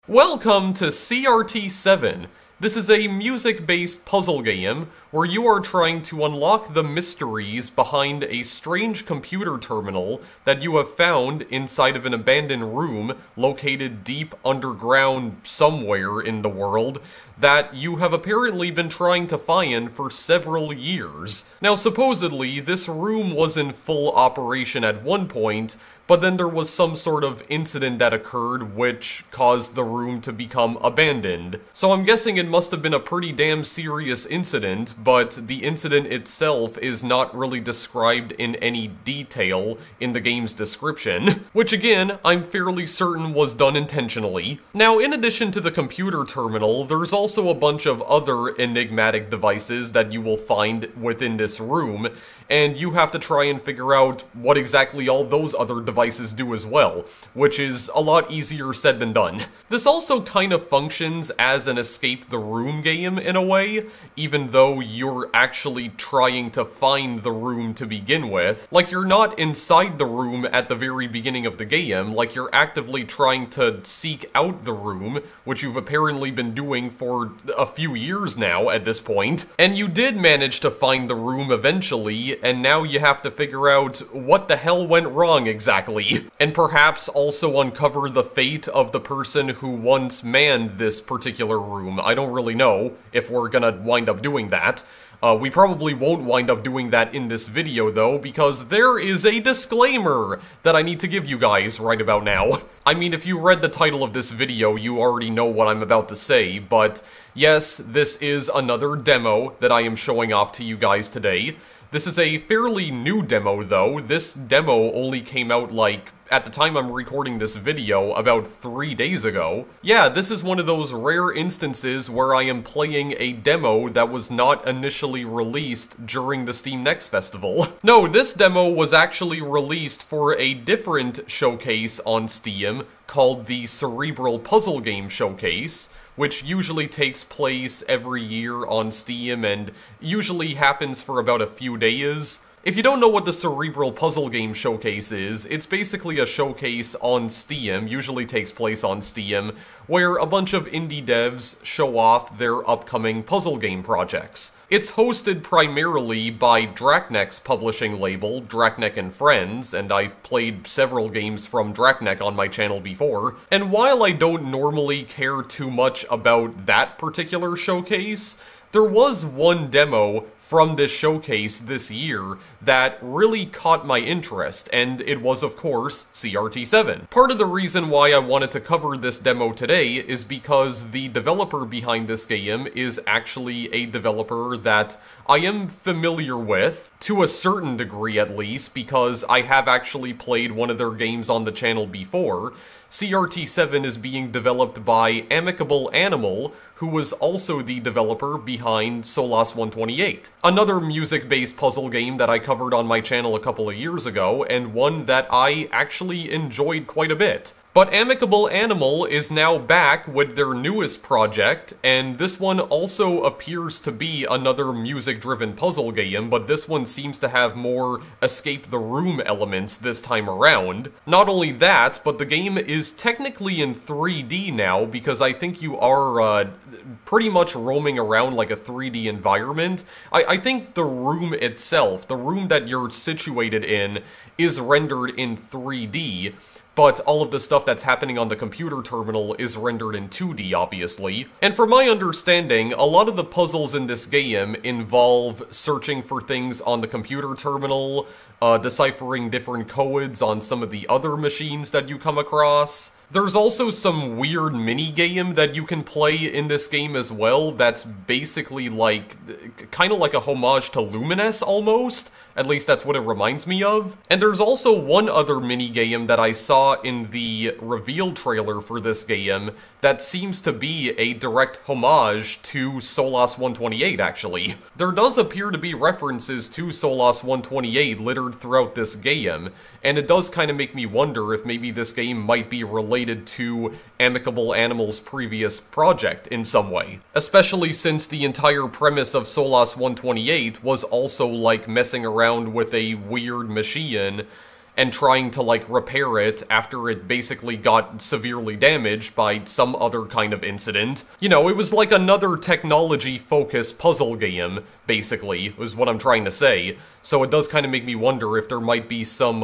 Welcome to CRT7. This is a music-based puzzle game where you are trying to unlock the mysteries behind a strange computer terminal that you have found inside of an abandoned room located deep underground somewhere in the world that you have apparently been trying to find for several years. Now, supposedly, this room was in full operation at one point, but then there was some sort of incident that occurred which caused the room to become abandoned. So I'm guessing it must have been a pretty damn serious incident, but the incident itself is not really described in any detail in the game's description, which again, I'm fairly certain was done intentionally. Now, in addition to the computer terminal, there's also a bunch of other enigmatic devices that you will find within this room, and you have to try and figure out what exactly all those other devices do as well, which is a lot easier said than done. This also kind of functions as an escape the room game in a way, even though you're actually trying to find the room to begin with. Like, you're not inside the room at the very beginning of the game, like you're actively trying to seek out the room, which you've apparently been doing for a few years now at this point. And you did manage to find the room eventually, and now you have to figure out what the hell went wrong exactly. And perhaps also uncover the fate of the person who once manned this particular room. I don't really know if we're gonna wind up doing that. We probably won't wind up doing that in this video though, because there is a disclaimer that I need to give you guys right about now. I mean, if you read the title of this video, you already know what I'm about to say, but yes, this is another demo that I am showing off to you guys today. This is a fairly new demo though. This demo only came out like, at the time I'm recording this video, about 3 days ago. Yeah, this is one of those rare instances where I am playing a demo that was not initially released during the Steam Next Festival. No, this demo was actually released for a different showcase on Steam called the Cerebral Puzzle Game Showcase, which usually takes place every year on Steam and usually happens for about a few days. If you don't know what the Cerebral Puzzle Game Showcase is, it's basically a showcase on Steam, usually takes place on Steam, where a bunch of indie devs show off their upcoming puzzle game projects. It's hosted primarily by Draknek's publishing label, Draknek and Friends, and I've played several games from Draknek on my channel before. And while I don't normally care too much about that particular showcase, there was one demo from this showcase this year that really caught my interest, and it was, of course, CRT7. Part of the reason why I wanted to cover this demo today is because the developer behind this game is actually a developer that I am familiar with, to a certain degree at least, because I have actually played one of their games on the channel before. CRT7 is being developed by Amicable Animal, who was also the developer behind Solas 128, another music-based puzzle game that I covered on my channel a couple of years ago, and one that I actually enjoyed quite a bit. But Amicable Animal is now back with their newest project, and this one also appears to be another music-driven puzzle game, but this one seems to have more escape the room elements this time around. Not only that, but the game is technically in 3D now, because I think you are pretty much roaming around like a 3D environment. I think the room itself, the room that you're situated in, is rendered in 3D, but all of the stuff that's happening on the computer terminal is rendered in 2D, obviously. And from my understanding, a lot of the puzzles in this game involve searching for things on the computer terminal, deciphering different codes on some of the other machines that you come across. There's also some weird mini-game that you can play in this game as well that's basically like, kind of like a homage to Lumines almost. At least that's what it reminds me of. And there's also one other mini-game that I saw in the reveal trailer for this game that seems to be a direct homage to Solas 128, actually. There does appear to be references to Solas 128 littered throughout this game, and it does kind of make me wonder if maybe this game might be related to Amicable Animal's previous project in some way. Especially since the entire premise of Solas 128 was also like messing around with a weird machine and trying to, like, repair it after it basically got severely damaged by some other kind of incident. You know, it was like another technology-focused puzzle game, basically, is what I'm trying to say. So it does kind of make me wonder if there might be some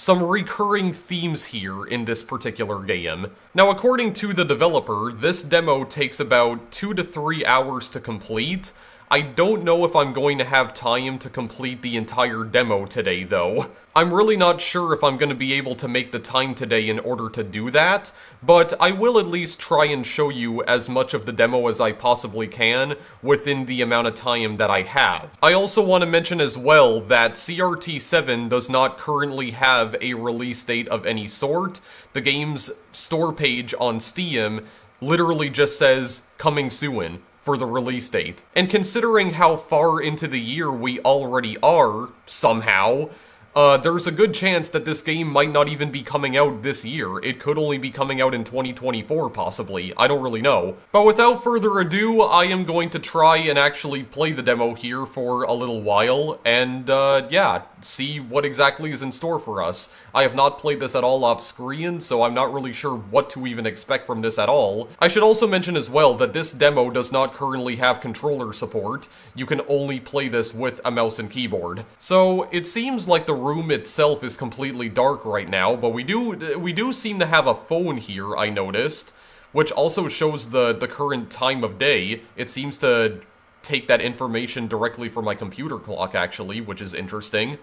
recurring themes here in this particular game. Now, according to the developer, this demo takes about 2 to 3 hours to complete. I don't know if I'm going to have time to complete the entire demo today, though. I'm really not sure if I'm going to be able to make the time today in order to do that, but I will at least try and show you as much of the demo as I possibly can within the amount of time that I have. I also want to mention as well that CRT7 does not currently have a release date of any sort. The game's store page on Steam literally just says, "Coming soon," for the release date. And considering how far into the year we already are, somehow, there's a good chance that this game might not even be coming out this year. It could only be coming out in 2024, possibly. I don't really know. But without further ado, I am going to try and actually play the demo here for a little while, and, yeah, see what exactly is in store for us. I have not played this at all off screen, so I'm not really sure what to even expect from this at all. I should also mention as well that this demo does not currently have controller support. You can only play this with a mouse and keyboard. So, it seems like the room itself is completely dark right now, but we do seem to have a phone here, I noticed, which also shows the current time of day. It seems to take that information directly from my computer clock, actually, which is interesting.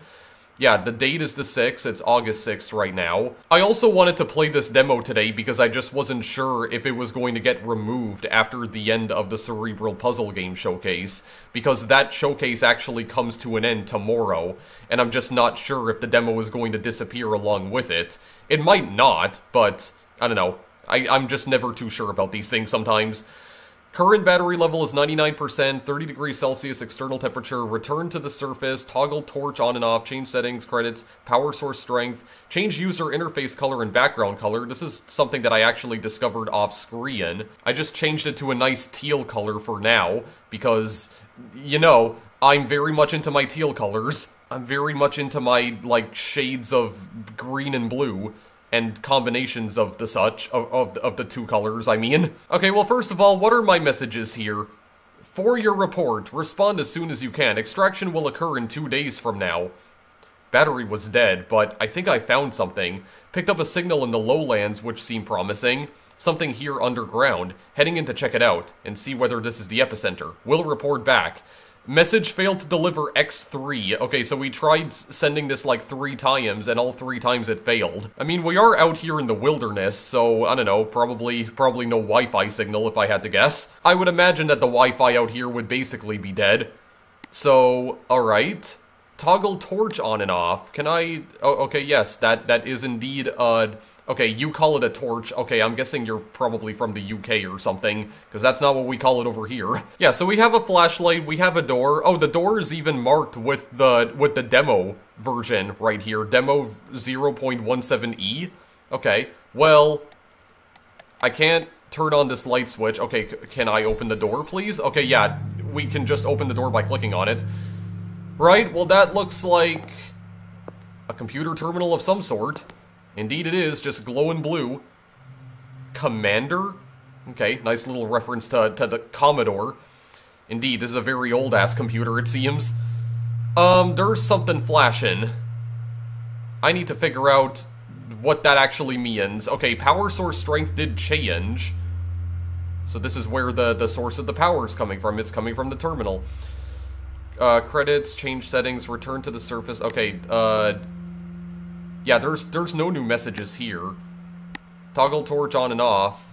Yeah, the date is the 6th, it's August 6th right now. I also wanted to play this demo today because I just wasn't sure if it was going to get removed after the end of the Cerebral Puzzle Game Showcase, because that showcase actually comes to an end tomorrow, and I'm just not sure if the demo is going to disappear along with it. It might not, but I don't know. I'm just never too sure about these things sometimes. Current battery level is 99%, 30 degrees Celsius external temperature, return to the surface, toggle torch on and off, change settings, credits, power source strength, change user interface color and background color. This is something that I actually discovered off screen. I just changed it to a nice teal color for now, because, you know, I'm very much into my teal colors. I'm very much into my, like, shades of green and blue. And combinations of the such, of the two colors, I mean. Okay, well, first of all, what are my messages here? For your report, respond as soon as you can. Extraction will occur in 2 days from now. Battery was dead, but I think I found something. Picked up a signal in the lowlands, which seemed promising. Something here underground. Heading in to check it out, and see whether this is the epicenter. Will report back. Message failed to deliver X3. Okay, so we tried sending this like 3 times, and all 3 times it failed. I mean, we are out here in the wilderness, so, I don't know, probably no Wi-Fi signal if I had to guess. I would imagine that the Wi-Fi out here would basically be dead. So, alright. Toggle torch on and off. Can I... Oh, okay, yes, that is indeed, okay, you call it a torch. Okay, I'm guessing you're probably from the UK or something, because that's not what we call it over here. Yeah, so we have a flashlight, we have a door. Oh, the door is even marked with the demo version right here. Demo 0.17E. Okay, well, I can't turn on this light switch. Okay, can I open the door, please? Okay, yeah, we can just open the door by clicking on it. Right, well, that looks like a computer terminal of some sort. Indeed it is, just glowing blue. Commander? Okay, nice little reference to the Commodore. Indeed, this is a very old-ass computer, it seems. There's something flashing. I need to figure out what that actually means. Okay, power source strength did change. So this is where the source of the power is coming from. It's coming from the terminal. Credits, change settings, return to the surface. Okay, yeah, there's no new messages here. Toggle torch on and off.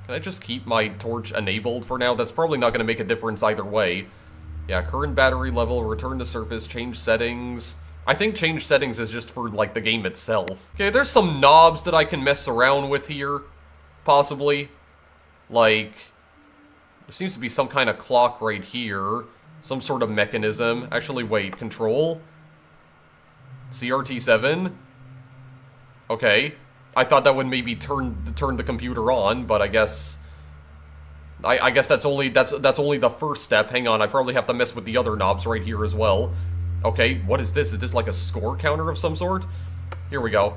Can I just keep my torch enabled for now? That's probably not going to make a difference either way. Yeah, current battery level, return to surface, change settings. I think change settings is just for, like, the game itself. Okay, there's some knobs that I can mess around with here. Possibly. Like, there seems to be some kind of clock right here. Some sort of mechanism. Actually, wait, control? CRT7? Okay. I thought that would maybe turn the computer on, but I guess... I guess that's only the first step. Hang on, I probably have to mess with the other knobs right here as well. Okay, what is this? Is this like a score counter of some sort? Here we go.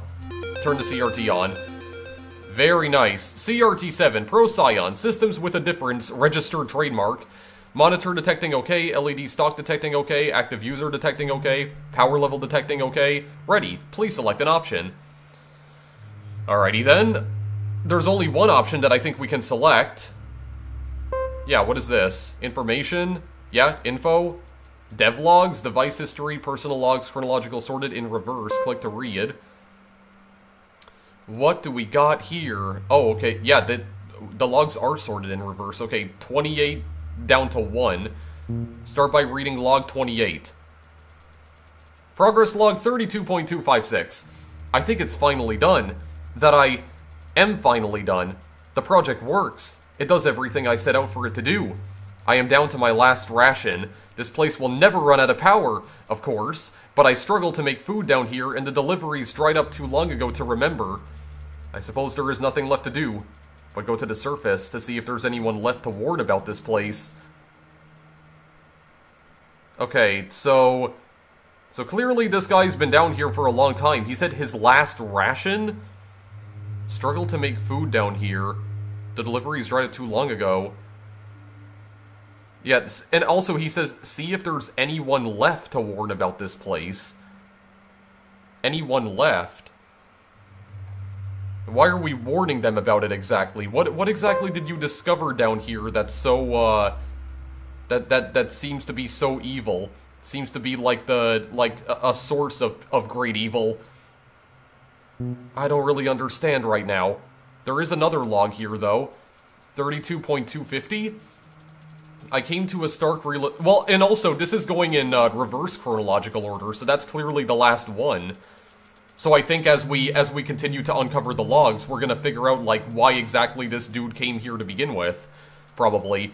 Turn the CRT on. Very nice. CRT7, Procyon, systems with a difference, registered trademark. Monitor detecting okay, LED stock detecting okay, active user detecting okay, power level detecting okay. Ready, please select an option. Alrighty then. There's only one option that I think we can select. Yeah, what is this? Information? Yeah, info? Dev logs, device history, personal logs, chronological sorted in reverse. Click to read. What do we got here? Oh, okay, yeah, the logs are sorted in reverse. Okay, 28 down to 1. Start by reading log 28. Progress log 32.256. I think it's finally done. That I am finally done. The project works. It does everything I set out for it to do. I am down to my last ration. This place will never run out of power, of course, but I struggle to make food down here and the deliveries dried up too long ago to remember. I suppose there is nothing left to do, but go to the surface to see if there's anyone left to warn about this place. Okay, so clearly this guy's been down here for a long time. He said his last ration? Struggle to make food down here. The deliveries dried up too long ago. Yes, and also he says, see if there's anyone left to warn about this place. Anyone left? Why are we warning them about it exactly? What exactly did you discover down here that's so, that seems to be so evil? Seems to be like a source of great evil. I don't really understand right now. There is another log here, though. 32.250? I came to a stark well, and also, this is going in reverse chronological order, so that's clearly the last one. So I think as we continue to uncover the logs, we're gonna figure out, like, why exactly this dude came here to begin with. Probably.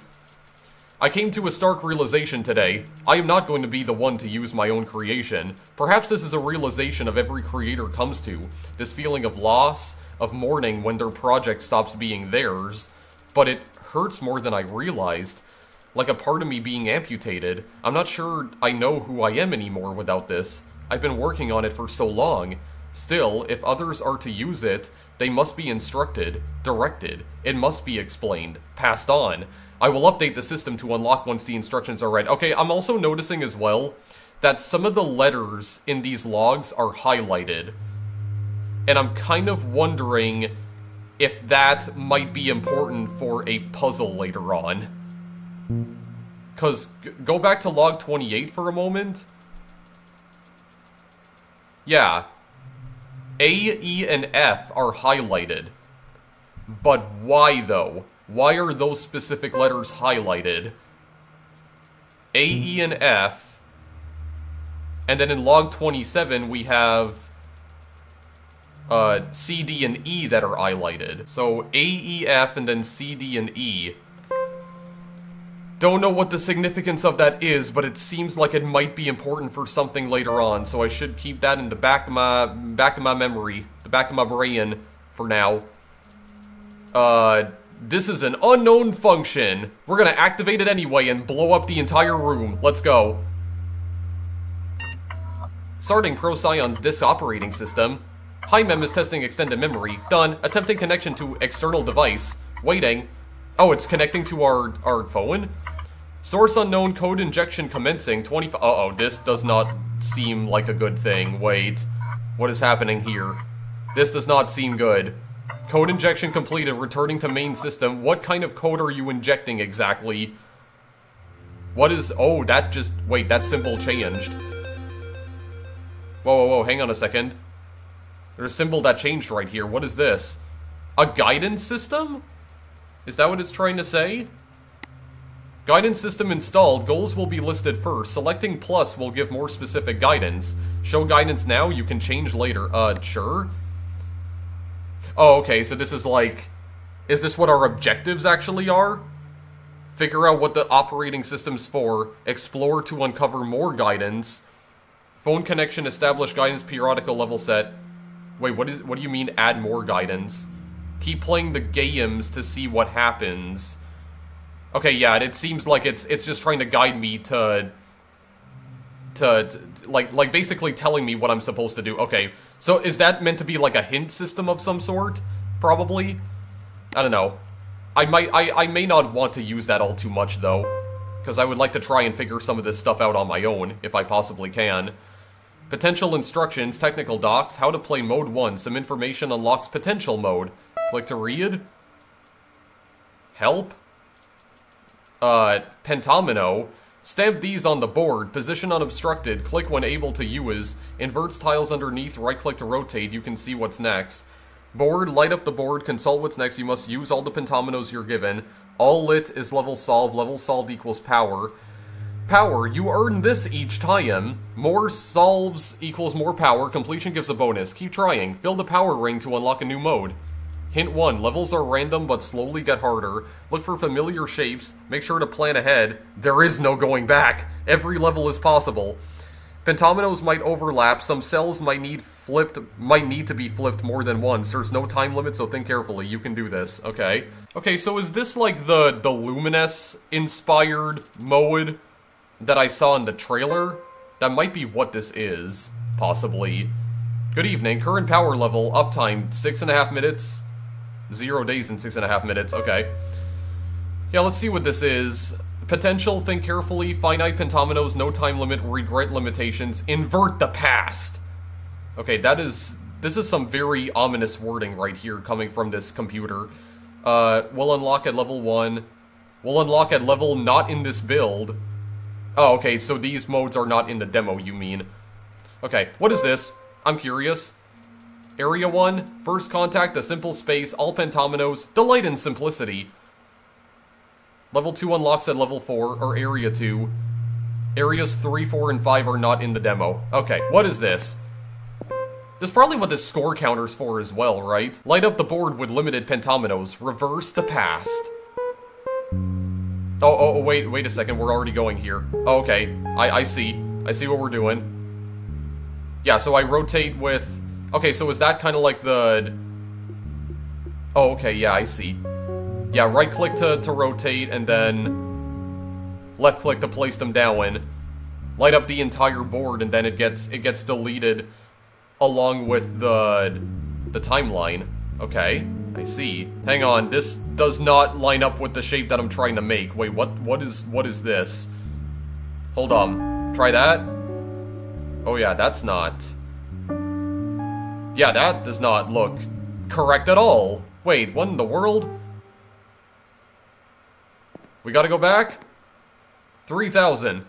I came to a stark realization today. I am not going to be the one to use my own creation. Perhaps this is a realization of every creator comes to. This feeling of loss, of mourning when their project stops being theirs. But it hurts more than I realized. Like a part of me being amputated. I'm not sure I know who I am anymore without this. I've been working on it for so long. Still, if others are to use it, they must be instructed, directed. It must be explained, passed on. I will update the system to unlock once the instructions are read. Okay, I'm also noticing as well that some of the letters in these logs are highlighted. And I'm kind of wondering if that might be important for a puzzle later on. Because, go back to log 28 for a moment. Yeah. A, E, and F are highlighted. But why, though? Why are those specific letters highlighted? A, E, and F. And then in log 27, we have C, D, and E that are highlighted. So A, E, F, and then C, D, and E. Don't know what the significance of that is, but it seems like it might be important for something later on, so I should keep that in the back of my memory, the back of my brain for now. This is an unknown function. We're gonna activate it anyway and blow up the entire room. Let's go. Starting Procyon disk operating system. Hi, Mem is testing extended memory. Done. Attempting connection to external device. Waiting. Oh, it's connecting to our phone? Source unknown, code injection commencing. 25. Uh-oh, this does not seem like a good thing. Wait. What is happening here? This does not seem good. Code injection completed, returning to main system. What kind of code are you injecting exactly? What is... Oh, that just... Wait, that symbol changed. Whoa, whoa, whoa, hang on a second. There's a symbol that changed right here. What is this? A guidance system? Is that what it's trying to say? Guidance system installed. Goals will be listed first. Selecting plus will give more specific guidance. Show guidance now, you can change later. Sure. Oh, okay, so this is like... Is this what our objectives actually are? Figure out what the operating system's for. Explore to uncover more guidance. Phone connection, establish guidance, periodical level set. Wait, what do you mean add more guidance? Keep playing the games to see what happens. Okay, yeah, it seems like it's just trying to guide me to like basically telling me what I'm supposed to do. Okay, so is that meant to be like a hint system of some sort? Probably? I don't know. I may not want to use that all too much, though, because I would like to try and figure some of this stuff out on my own, if I possibly can. Potential instructions, technical docs, how to play mode 1, some information unlocks potential mode. Click to read. Help. Pentomino. Stamp these on the board, position unobstructed, click when able to use, inverts tiles underneath, right click to rotate, you can see what's next. Board, light up the board, consult what's next, you must use all the pentominos you're given. All lit is level solved equals power. Power, you earn this each time. More solves equals more power, completion gives a bonus. Keep trying, fill the power ring to unlock a new mode. Hint 1, levels are random but slowly get harder. Look for familiar shapes, make sure to plan ahead. There is no going back, every level is possible. Pentominos might overlap, some cells might need to be flipped more than once. There's no time limit, so think carefully, you can do this, okay. Okay, so is this like the Luminous-inspired mode that I saw in the trailer? That might be what this is, possibly. Good evening, current power level, uptime, 6.5 minutes. 0 days and 6.5 minutes, okay. Yeah, let's see what this is. Potential, think carefully, finite pentominos, no time limit, regret limitations, invert the past. Okay, this is some very ominous wording right here coming from this computer. We'll unlock at level 1. We'll unlock at level not in this build. Oh, okay, so these modes are not in the demo, you mean. Okay, what is this? I'm curious. Area 1, first contact, a simple space, all pentominos, delight in simplicity. Level 2 unlocks at level 4, or Area 2. Areas 3, 4, and 5 are not in the demo. Okay, what is this? This is probably what this score counter's for as well, right? Light up the board with limited pentominos, reverse the past. Oh, wait a second, we're already going here. Oh, okay, I see. I see what we're doing. Yeah, so I rotate with... Okay, so is that kind of like the... Oh, okay, yeah, I see. Yeah, right-click to rotate, and then left-click to place them down. Light up the entire board, and then it gets deleted along with the timeline. Okay, I see. Hang on, this does not line up with the shape that I'm trying to make. Wait, what is this? Hold on. Try that? Oh yeah, that's not... Yeah, that does not look correct at all. Wait, what in the world? We gotta go back? 3,000.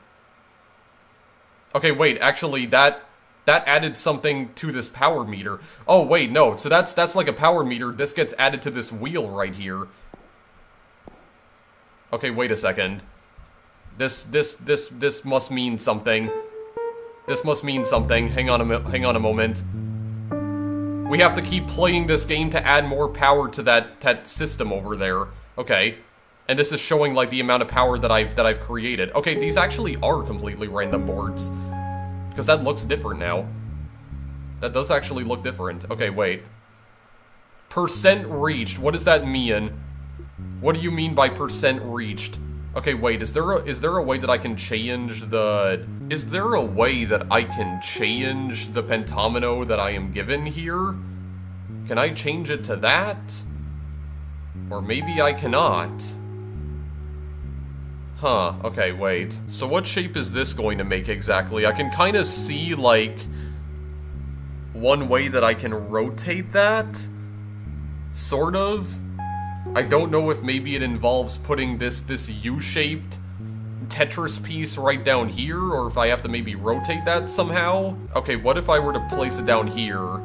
Okay, wait, actually, that added something to this power meter. Oh, wait, no, so that's like a power meter. This gets added to this wheel right here. Okay, wait a second. This must mean something. This must mean something. Hang on a moment. We have to keep playing this game to add more power to that system over there. Okay. And this is showing like the amount of power that I've created. Okay, these actually are completely random boards. Because that looks different now. That does actually look different. Okay, wait. Percent reached. What does that mean? What do you mean by percent reached? Okay, wait, is there a way that I can change the... Is there a way that I can change the pentomino that I am given here? Can I change it to that? Or maybe I cannot. Huh, okay, wait. So what shape is this going to make exactly? I can kind of see, like, one way that I can rotate that? Sort of? I don't know if maybe it involves putting this U-shaped Tetris piece right down here, or if I have to maybe rotate that somehow. Okay, what if I were to place it down here?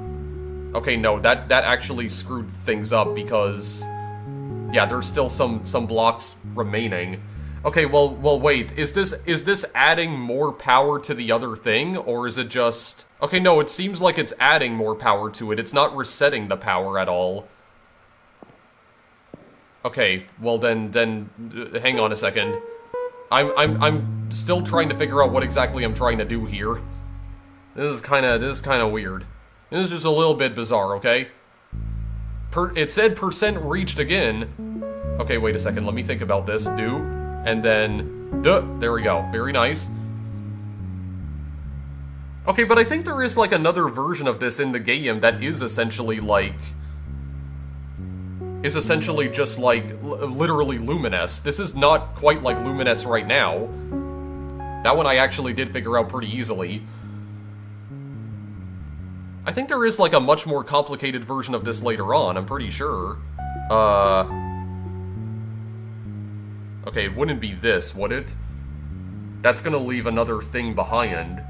Okay, no, that actually screwed things up because, yeah, there's still some blocks remaining. Okay, well, wait, is this adding more power to the other thing, or is it just... Okay, no, it seems like it's adding more power to it. It's not resetting the power at all. Okay, well then, hang on a second. I'm still trying to figure out what exactly I'm trying to do here. This is kind of weird. This is just a little bit bizarre, okay? It said percent reached again. Okay, wait a second, let me think about this. Do, and then, duh, there we go. Very nice. Okay, but I think there is, like, another version of this in the game that is essentially, like... is essentially just, like, literally Luminous. This is not quite like Luminous right now. That one I actually did figure out pretty easily. I think there is, like, a much more complicated version of this later on, I'm pretty sure. Okay, it wouldn't be this, would it? That's gonna leave another thing behind.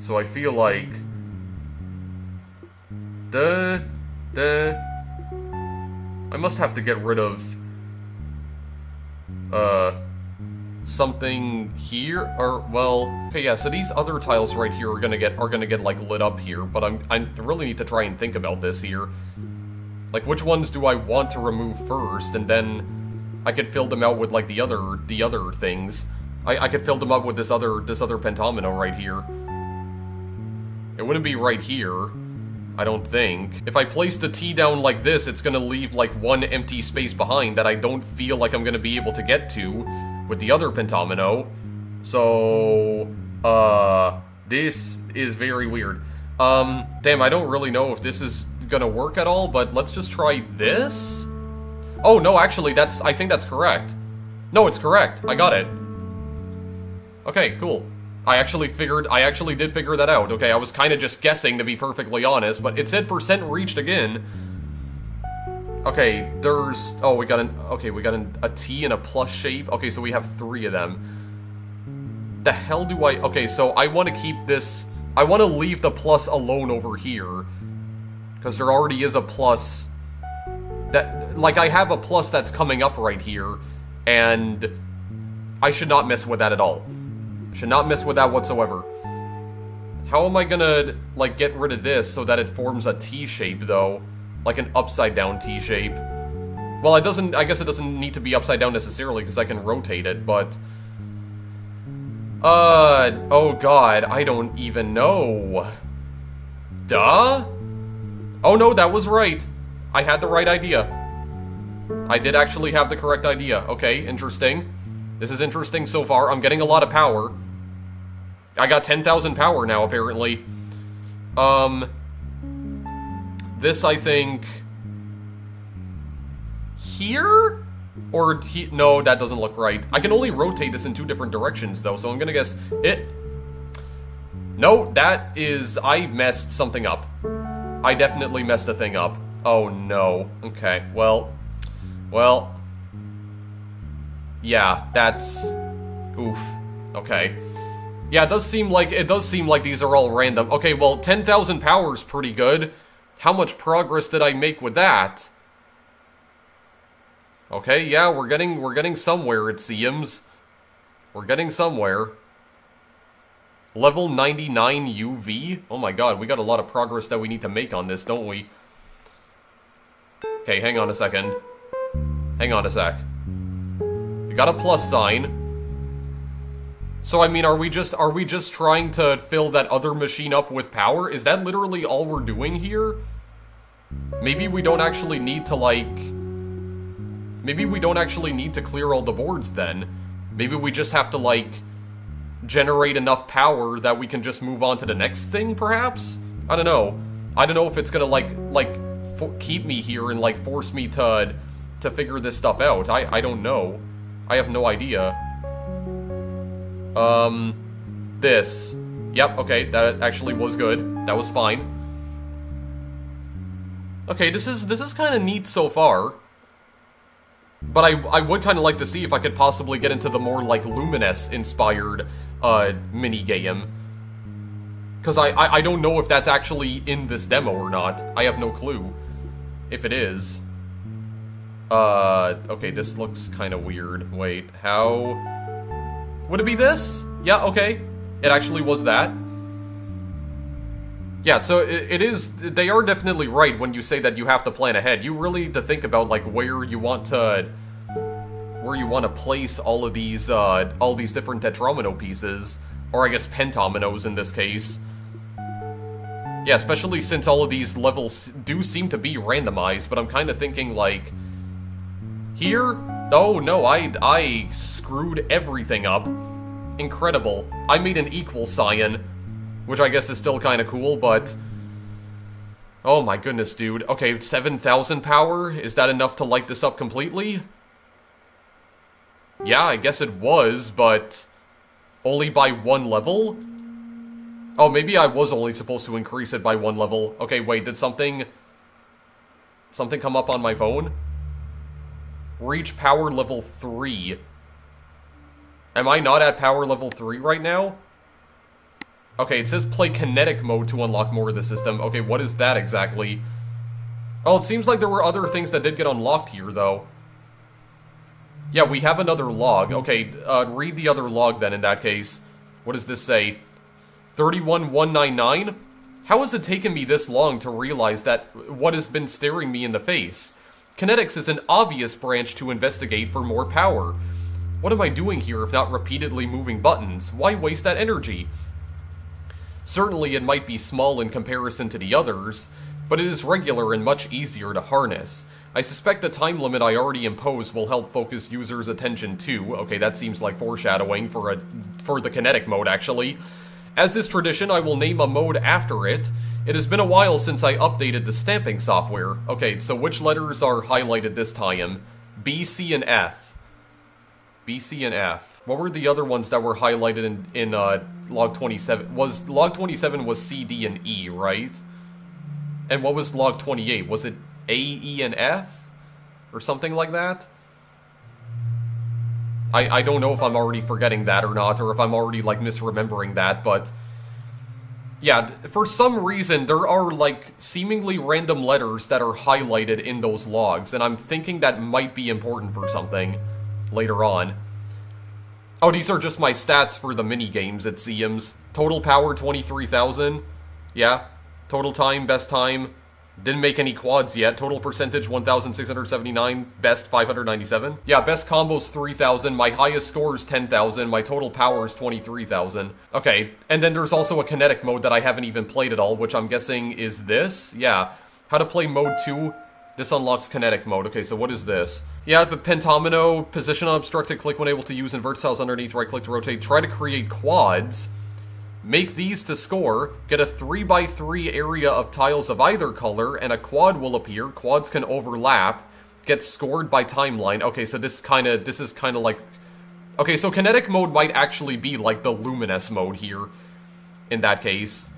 So I feel like... I must have to get rid of... something here, or, well... Okay, yeah, so these other tiles right here are gonna get, like, lit up here, but I really need to try and think about this here. Like, which ones do I want to remove first, and then I could fill them out with, like, the other things. I could fill them up with this other pentomino right here. It wouldn't be right here, I don't think. If I place the T down like this, it's gonna leave, like, one empty space behind that I don't feel like I'm gonna be able to get to with the other pentomino. So, this is very weird. Damn, I don't really know if this is gonna work at all, but let's just try this? Oh, no, actually, I think that's correct. No, it's correct. I got it. Okay, cool. I actually did figure that out. Okay, I was kind of just guessing, to be perfectly honest, but it said percent reached again. Okay, there's... Oh, we got a T in a plus shape. Okay, so we have 3 of them. The hell do I... Okay, so I want to keep this... I want to leave the plus alone over here. Because there already is a plus... That... Like, I have a plus that's coming up right here. And... I should not mess with that at all. Should not mess with that whatsoever. How am I gonna, like, get rid of this so that it forms a T shape, though? Like an upside-down T shape. Well, it doesn't... I guess it doesn't need to be upside down necessarily, because I can rotate it, but... Oh god, I don't even know. Duh? Oh no, that was right. I had the right idea. I did actually have the correct idea. Okay, interesting. This is interesting so far. I'm getting a lot of power. I got 10,000 power now, apparently. This, I think... Here? Or no, that doesn't look right. I can only rotate this in 2 different directions, though, so I'm gonna guess it... No, that is... I messed something up. I definitely messed a thing up. Oh, no. Okay, well... Well... Yeah, that's... Oof. Okay. Yeah, it does seem like these are all random. Okay, well, 10,000 power is pretty good. How much progress did I make with that? Okay, yeah, we're getting somewhere, it seems. We're getting somewhere. Level 99 UV? Oh my god, we got a lot of progress that we need to make on this, don't we? Okay, hang on a second. Hang on a sec. We got a plus sign. So, I mean, are we just trying to fill that other machine up with power? Is that literally all we're doing here? Maybe we don't actually need to, like... Maybe we don't actually need to clear all the boards, then. Maybe we just have to, like, generate enough power that we can just move on to the next thing, perhaps? I don't know. I don't know if it's gonna, keep me here and, like, force me to figure this stuff out. I don't know. I have no idea. This. Yep, okay, that actually was good. That was fine. Okay, this is kind of neat so far. But I would kind of like to see if I could possibly get into the more, like, Luminous-inspired, mini-game. Because I don't know if that's actually in this demo or not. I have no clue if it is. Okay, this looks kind of weird. Wait, how... Would it be this? Yeah, okay. It actually was that. Yeah, so it is... They are definitely right when you say that you have to plan ahead. You really need to think about, like, where you want to place all of these different tetromino pieces. Or, I guess, pentominoes in this case. Yeah, especially since all of these levels do seem to be randomized, but I'm kind of thinking, like... Here? Oh, no, I screwed everything up. Incredible. I made an equal sign, which I guess is still kind of cool, but... Oh my goodness, dude. Okay, 7,000 power? Is that enough to light this up completely? Yeah, I guess it was, but... only by 1 level? Oh, maybe I was only supposed to increase it by 1 level. Okay, wait, did something come up on my phone? Reach power level 3. Am I not at power level 3 right now? Okay, it says play kinetic mode to unlock more of the system. Okay, what is that exactly? Oh, it seems like there were other things that did get unlocked here, though. Yeah, we have another log. Okay, read the other log then in that case. What does this say? 31199? How has it taken me this long to realize that what has been staring me in the face? Kinetics is an obvious branch to investigate for more power. What am I doing here if not repeatedly moving buttons? Why waste that energy? Certainly it might be small in comparison to the others, but it is regular and much easier to harness. I suspect the time limit I already imposed will help focus users' attention too. Okay, that seems like foreshadowing for the kinetic mode, actually. As is tradition, I will name a mode after it. It has been a while since I updated the stamping software. Okay, so which letters are highlighted this time? B, C, and F. B, C, and F. What were the other ones that were highlighted in log 27? Log 27 was C, D, and E, right? And what was log 28? Was it A, E, and F? Or something like that? I don't know if I'm already forgetting that or not, or if I'm already, like, misremembering that, but... yeah, for some reason, there are, like, seemingly random letters that are highlighted in those logs, and I'm thinking that might be important for something later on. Oh, these are just my stats for the mini-games, it seems. Total power, 23,000. Yeah. Total time, best time. Didn't make any quads yet. Total percentage, 1,679. Best, 597. Yeah, best combos, 3,000. My highest score is 10,000. My total power is 23,000. Okay, and then there's also a kinetic mode that I haven't even played at all, which I'm guessing is this? Yeah. How to play mode 2. This unlocks kinetic mode. Okay, so what is this? Yeah, the pentomino, position unobstructed, click when able to use invert tiles underneath, right click to rotate. Try to create quads. Make these to score, get a 3x3 area of tiles of either color, and a quad will appear. Quads can overlap, get scored by timeline. Okay, so this is kind of like... okay, so kinetic mode might actually be like the luminous mode here, in that case.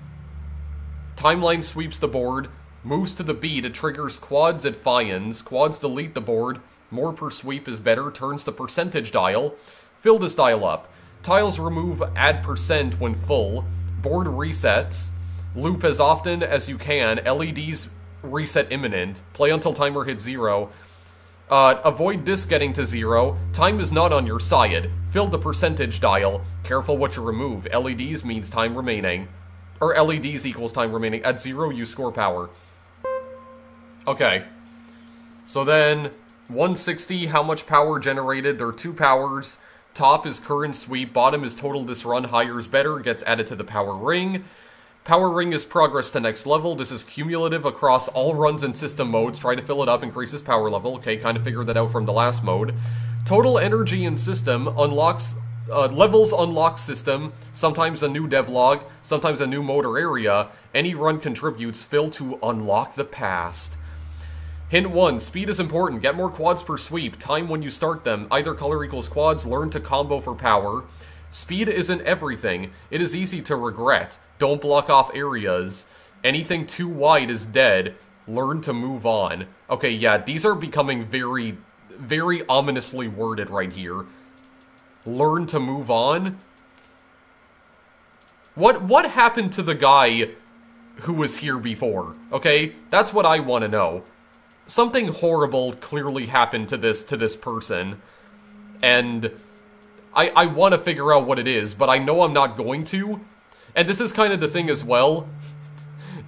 Timeline sweeps the board, moves to the beat, it triggers quads at Fians. Quads delete the board, more per sweep is better, turns the percentage dial. Fill this dial up. Tiles remove add percent when full. Board resets. Loop as often as you can. LEDs reset imminent. Play until timer hits 0. Avoid this getting to 0. Time is not on your side. Fill the percentage dial. Careful what you remove. LEDs means time remaining. Or LEDs equals time remaining. At 0, you score power. Okay. So then, 160, how much power generated? There are 2 powers. Top is current sweep, bottom is total this run, higher is better, gets added to the power ring. Power ring is progress to next level, this is cumulative across all runs and system modes, try to fill it up, increases power level, okay, kind of figured that out from the last mode. Total energy in system unlocks, levels unlock system, sometimes a new devlog, sometimes a new mode or area, any run contributes, fill to unlock the past. Hint 1, speed is important, get more quads per sweep, time when you start them, either color equals quads, learn to combo for power. Speed isn't everything, it is easy to regret, don't block off areas, anything too wide is dead, learn to move on. Okay, yeah, these are becoming very, very ominously worded right here. Learn to move on? What happened to the guy who was here before, okay? That's what I want to know. Something horrible clearly happened to this person, and I want to figure out what it is, but I know I'm not going to. And this is kind of the thing as well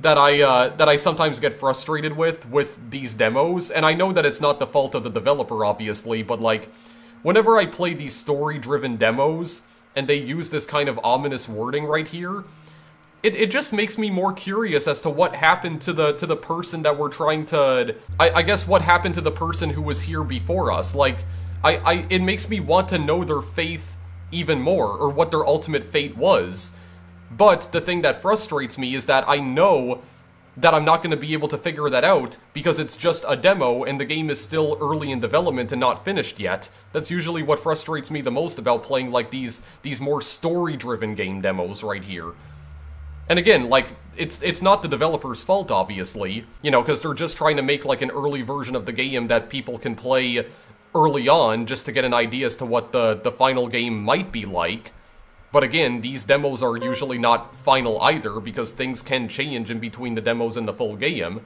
that I sometimes get frustrated with these demos, and I know that it's not the fault of the developer, obviously, but like whenever I play these story-driven demos and they use this kind of ominous wording right here, it just makes me more curious as to what happened to the person that we're trying to... I guess what happened to the person who was here before us. Like, it makes me want to know their faith even more, or what their ultimate fate was. But the thing that frustrates me is that I know that I'm not going to be able to figure that out because it's just a demo and the game is still early in development and not finished yet. That's usually what frustrates me the most about playing like these more story-driven game demos right here. And again, like, it's not the developer's fault, obviously, you know, because they're just trying to make like an early version of the game that people can play early on just to get an idea as to what the final game might be like. But again, these demos are usually not final either, because things can change in between the demos and the full game.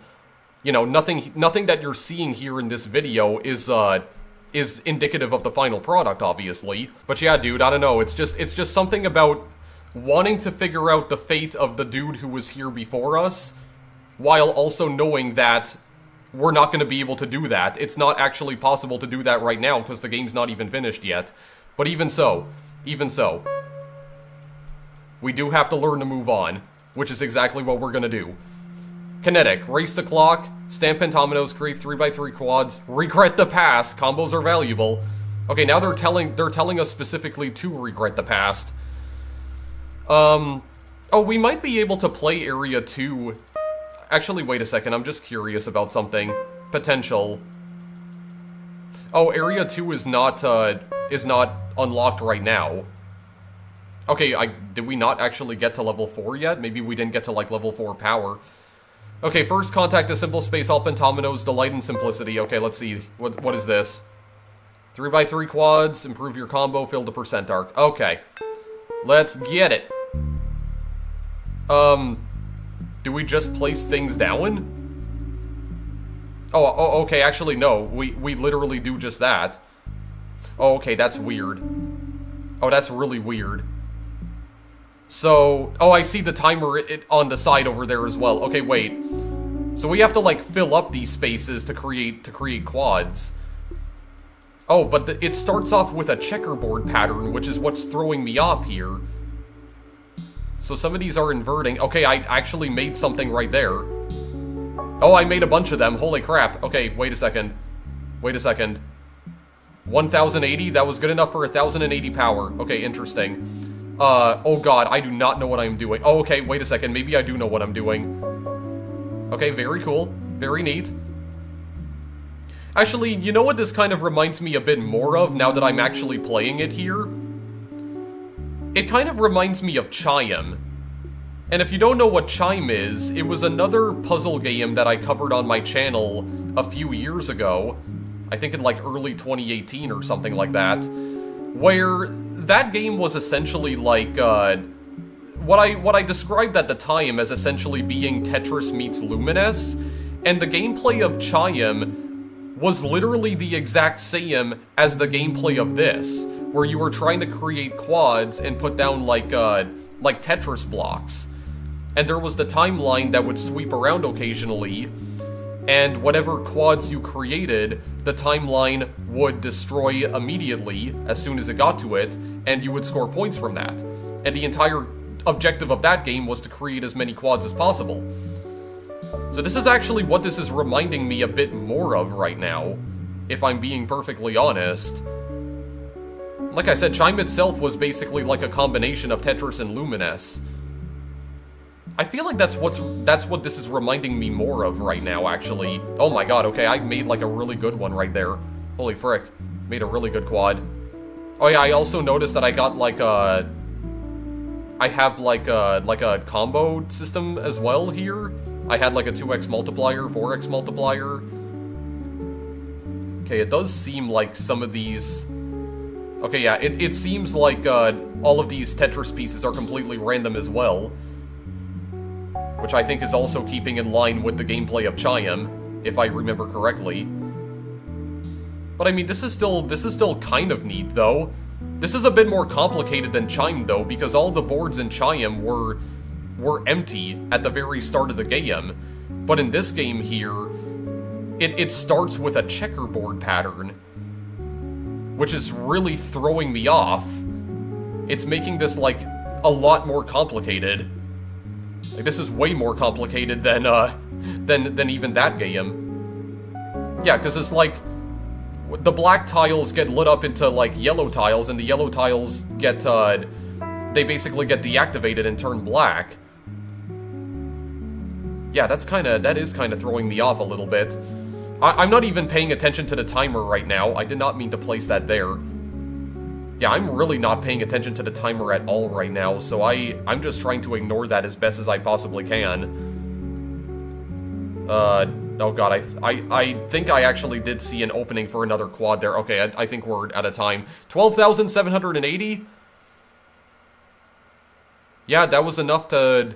You know, nothing that you're seeing here in this video is indicative of the final product, obviously. But yeah, dude, I don't know, it's just something about wanting to figure out the fate of the dude who was here before us, while also knowing that we're not going to be able to do that. It's not actually possible to do that right now, because the game's not even finished yet. But even so, we do have to learn to move on, which is exactly what we're gonna do. Kinetic, race the clock, stamp pentominoes, create 3x3 quads, regret the past, combos are valuable. Okay, now they're telling us specifically to regret the past. Oh, we might be able to play Area 2. Actually, wait a second, I'm just curious about something. Potential. Oh, Area 2 is not unlocked right now. Okay, did we not actually get to level 4 yet? Maybe we didn't get to, like, level 4 power. Okay, first contact a simple space, all pentominoes, delight in simplicity. Okay, let's see. What is this? 3x3 quads, improve your combo, fill the percent arc. Okay. Let's get it. Do we just place things down? Oh, okay, actually, no. We literally do just that. Oh, okay, that's weird. Oh, that's really weird. So, oh, I see the timer on the side over there as well. Okay, wait. So we have to, like, fill up these spaces to create quads. Oh, but it starts off with a checkerboard pattern, which is what's throwing me off here. So some of these are inverting. Okay, I actually made something right there. Oh, I made a bunch of them. Holy crap. Okay, wait a second. Wait a second. 1080? That was good enough for 1080 power. Okay, interesting. Oh god, I do not know what I'm doing. Oh, okay, wait a second. Maybe I do know what I'm doing. Okay, very cool. Very neat. Actually, you know what this kind of reminds me a bit more of now that I'm actually playing it here? It kind of reminds me of Chime. And if you don't know what Chime is, it was another puzzle game that I covered on my channel a few years ago. I think in like early 2018 or something like that. Where that game was essentially like, what I described at the time as essentially being Tetris meets Lumines, and the gameplay of Chime was literally the exact same as the gameplay of this, where you were trying to create quads and put down like Tetris blocks. And there was the timeline that would sweep around occasionally, and whatever quads you created, the timeline would destroy immediately as soon as it got to it, and you would score points from that. And the entire objective of that game was to create as many quads as possible. So this is actually what this is reminding me a bit more of right now, if I'm being perfectly honest. Like I said, Chime itself was basically like a combination of Tetris and Lumines. I feel like that's what this is reminding me more of right now, actually. Oh my god, okay, I made like a really good one right there. Holy frick. Made a really good quad. Oh yeah, I also noticed that I got like a... I have like a combo system as well here. I had like a 2x multiplier, 4x multiplier. Okay, it does seem like some of these... Okay, yeah, it seems like all of these Tetris pieces are completely random as well. Which I think is also keeping in line with the gameplay of Chime, if I remember correctly. But I mean, this is still kind of neat, though. This is a bit more complicated than Chime, though, because all the boards in Chime were empty at the very start of the game. But in this game here, it starts with a checkerboard pattern, which is really throwing me off. It's making this, like, a lot more complicated. Like, this is way more complicated than even that game. Yeah, because it's like, the black tiles get lit up into, like, yellow tiles, and the yellow tiles get, they basically get deactivated and turn black. Yeah, that is kinda throwing me off a little bit. I'm not even paying attention to the timer right now. I did not mean to place that there. Yeah, I'm really not paying attention to the timer at all right now, so I'm just trying to ignore that as best as I possibly can. Oh god, I think I actually did see an opening for another quad there. Okay, I think we're at a time. 12,780? Yeah, that was enough to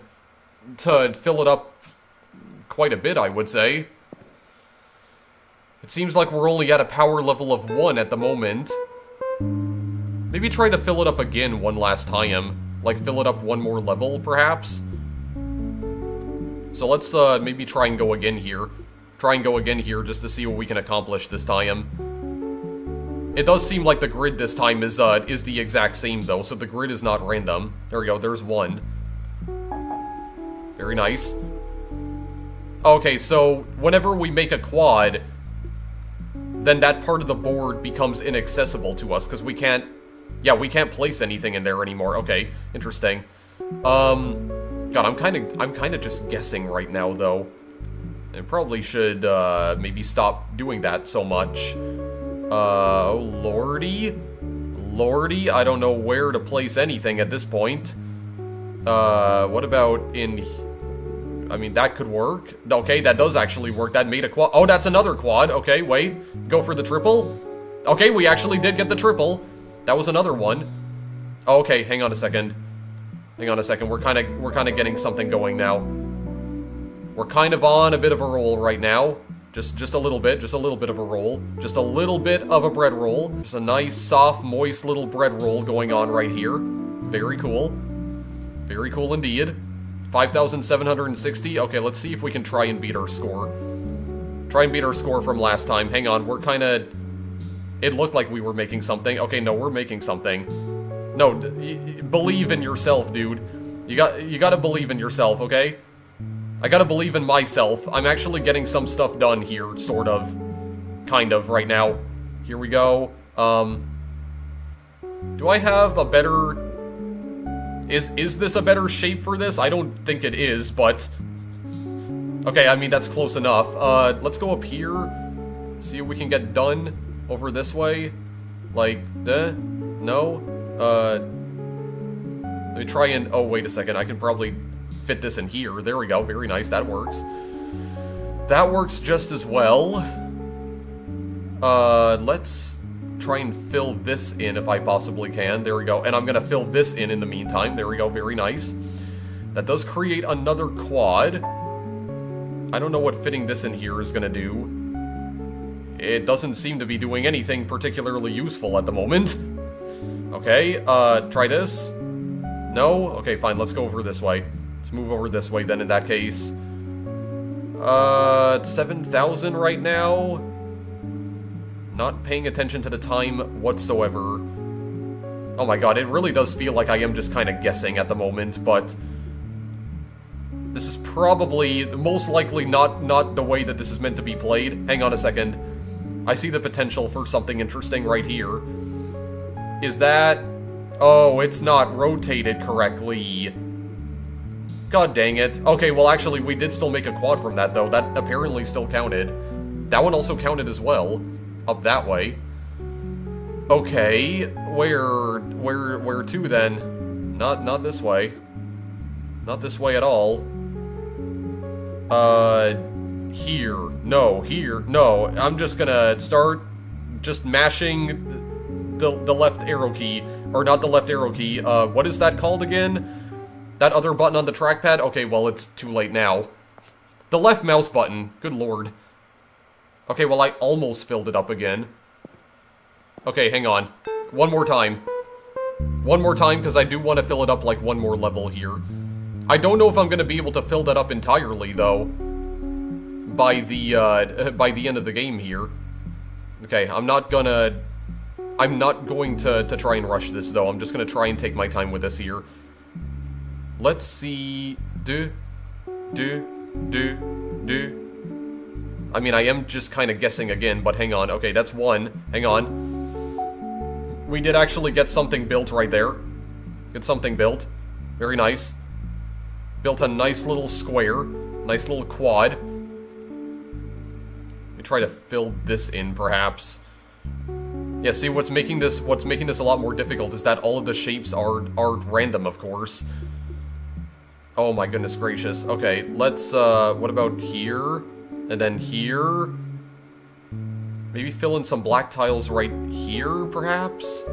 fill it up quite a bit, I would say. It seems like we're only at a power level of 1 at the moment. Maybe try to fill it up again one last time. Like, fill it up one more level, perhaps? So let's, maybe try and go again here. Try and go again here just to see what we can accomplish this time. It does seem like the grid this time is the exact same, though, so the grid is not random. There we go, there's one. Very nice. Okay, so whenever we make a quad, then that part of the board becomes inaccessible to us, because we can't... Yeah, we can't place anything in there anymore. Okay, interesting. God, I'm kind of just guessing right now, though. I probably should, maybe stop doing that so much. Oh, lordy. Lordy, I don't know where to place anything at this point. What about in... I mean, that could work. Okay, that does actually work. That made a quad. Oh, that's another quad. Okay, wait. Go for the triple. Okay, we actually did get the triple. That was another one. Okay, hang on a second. Hang on a second. We're kind of getting something going now. We're kind of on a bit of a roll right now. Just a little bit. Just a little bit of a roll. Just a little bit of a bread roll. Just a nice, soft, moist little bread roll going on right here. Very cool. Very cool indeed. 5,760. Okay, let's see if we can try and beat our score. Try and beat our score from last time. Hang on, we're kind of... It looked like we were making something. Okay, no, we're making something. No, believe in yourself, dude. You gotta believe in yourself, okay? I gotta believe in myself. I'm actually getting some stuff done here, sort of. Kind of, right now. Here we go. Do I have a better... Is this a better shape for this? I don't think it is, but... Okay, I mean, that's close enough. Let's go up here. See what we can get done over this way. Like, no? Let me try and... Oh, wait a second. I can probably fit this in here. There we go. Very nice. That works. That works just as well. Let's try and fill this in if I possibly can. There we go. And I'm going to fill this in the meantime. There we go. Very nice. That does create another quad. I don't know what fitting this in here is going to do. It doesn't seem to be doing anything particularly useful at the moment. Okay, try this. No? Okay, fine. Let's go over this way. Let's move over this way then in that case. 7,000 right now. Not paying attention to the time whatsoever. Oh my god, it really does feel like I am just kind of guessing at the moment, but... This is probably, most likely, not the way that this is meant to be played. Hang on a second. I see the potential for something interesting right here. Is that... Oh, it's not rotated correctly. God dang it. Okay, well actually, we did still make a quad from that, though. That apparently still counted. That one also counted as well. Up that way. Okay, where to then? Not this way. Not this way at all. Here. No, here. No, I'm just gonna start just mashing the left arrow key. Or not the left arrow key. What is that called again? That other button on the trackpad? Okay, well, it's too late now. The left mouse button. Good lord. Okay, well, I almost filled it up again. Okay, hang on. One more time. One more time, because I do want to fill it up like one more level here. I don't know if I'm going to be able to fill that up entirely, though. By the end of the game here. Okay, I'm not going to try and rush this, though. I'm just going to try and take my time with this here. Let's see... I mean, I am just kind of guessing again, but hang on. Okay, that's one. Hang on. We did actually get something built right there. Get something built. Very nice. Built a nice little square. Nice little quad. Let me try to fill this in, perhaps. Yeah, see, what's making this a lot more difficult is that all of the shapes are random, of course. Oh my goodness gracious. Okay, let's, what about here? And then here? Maybe fill in some black tiles right here, perhaps?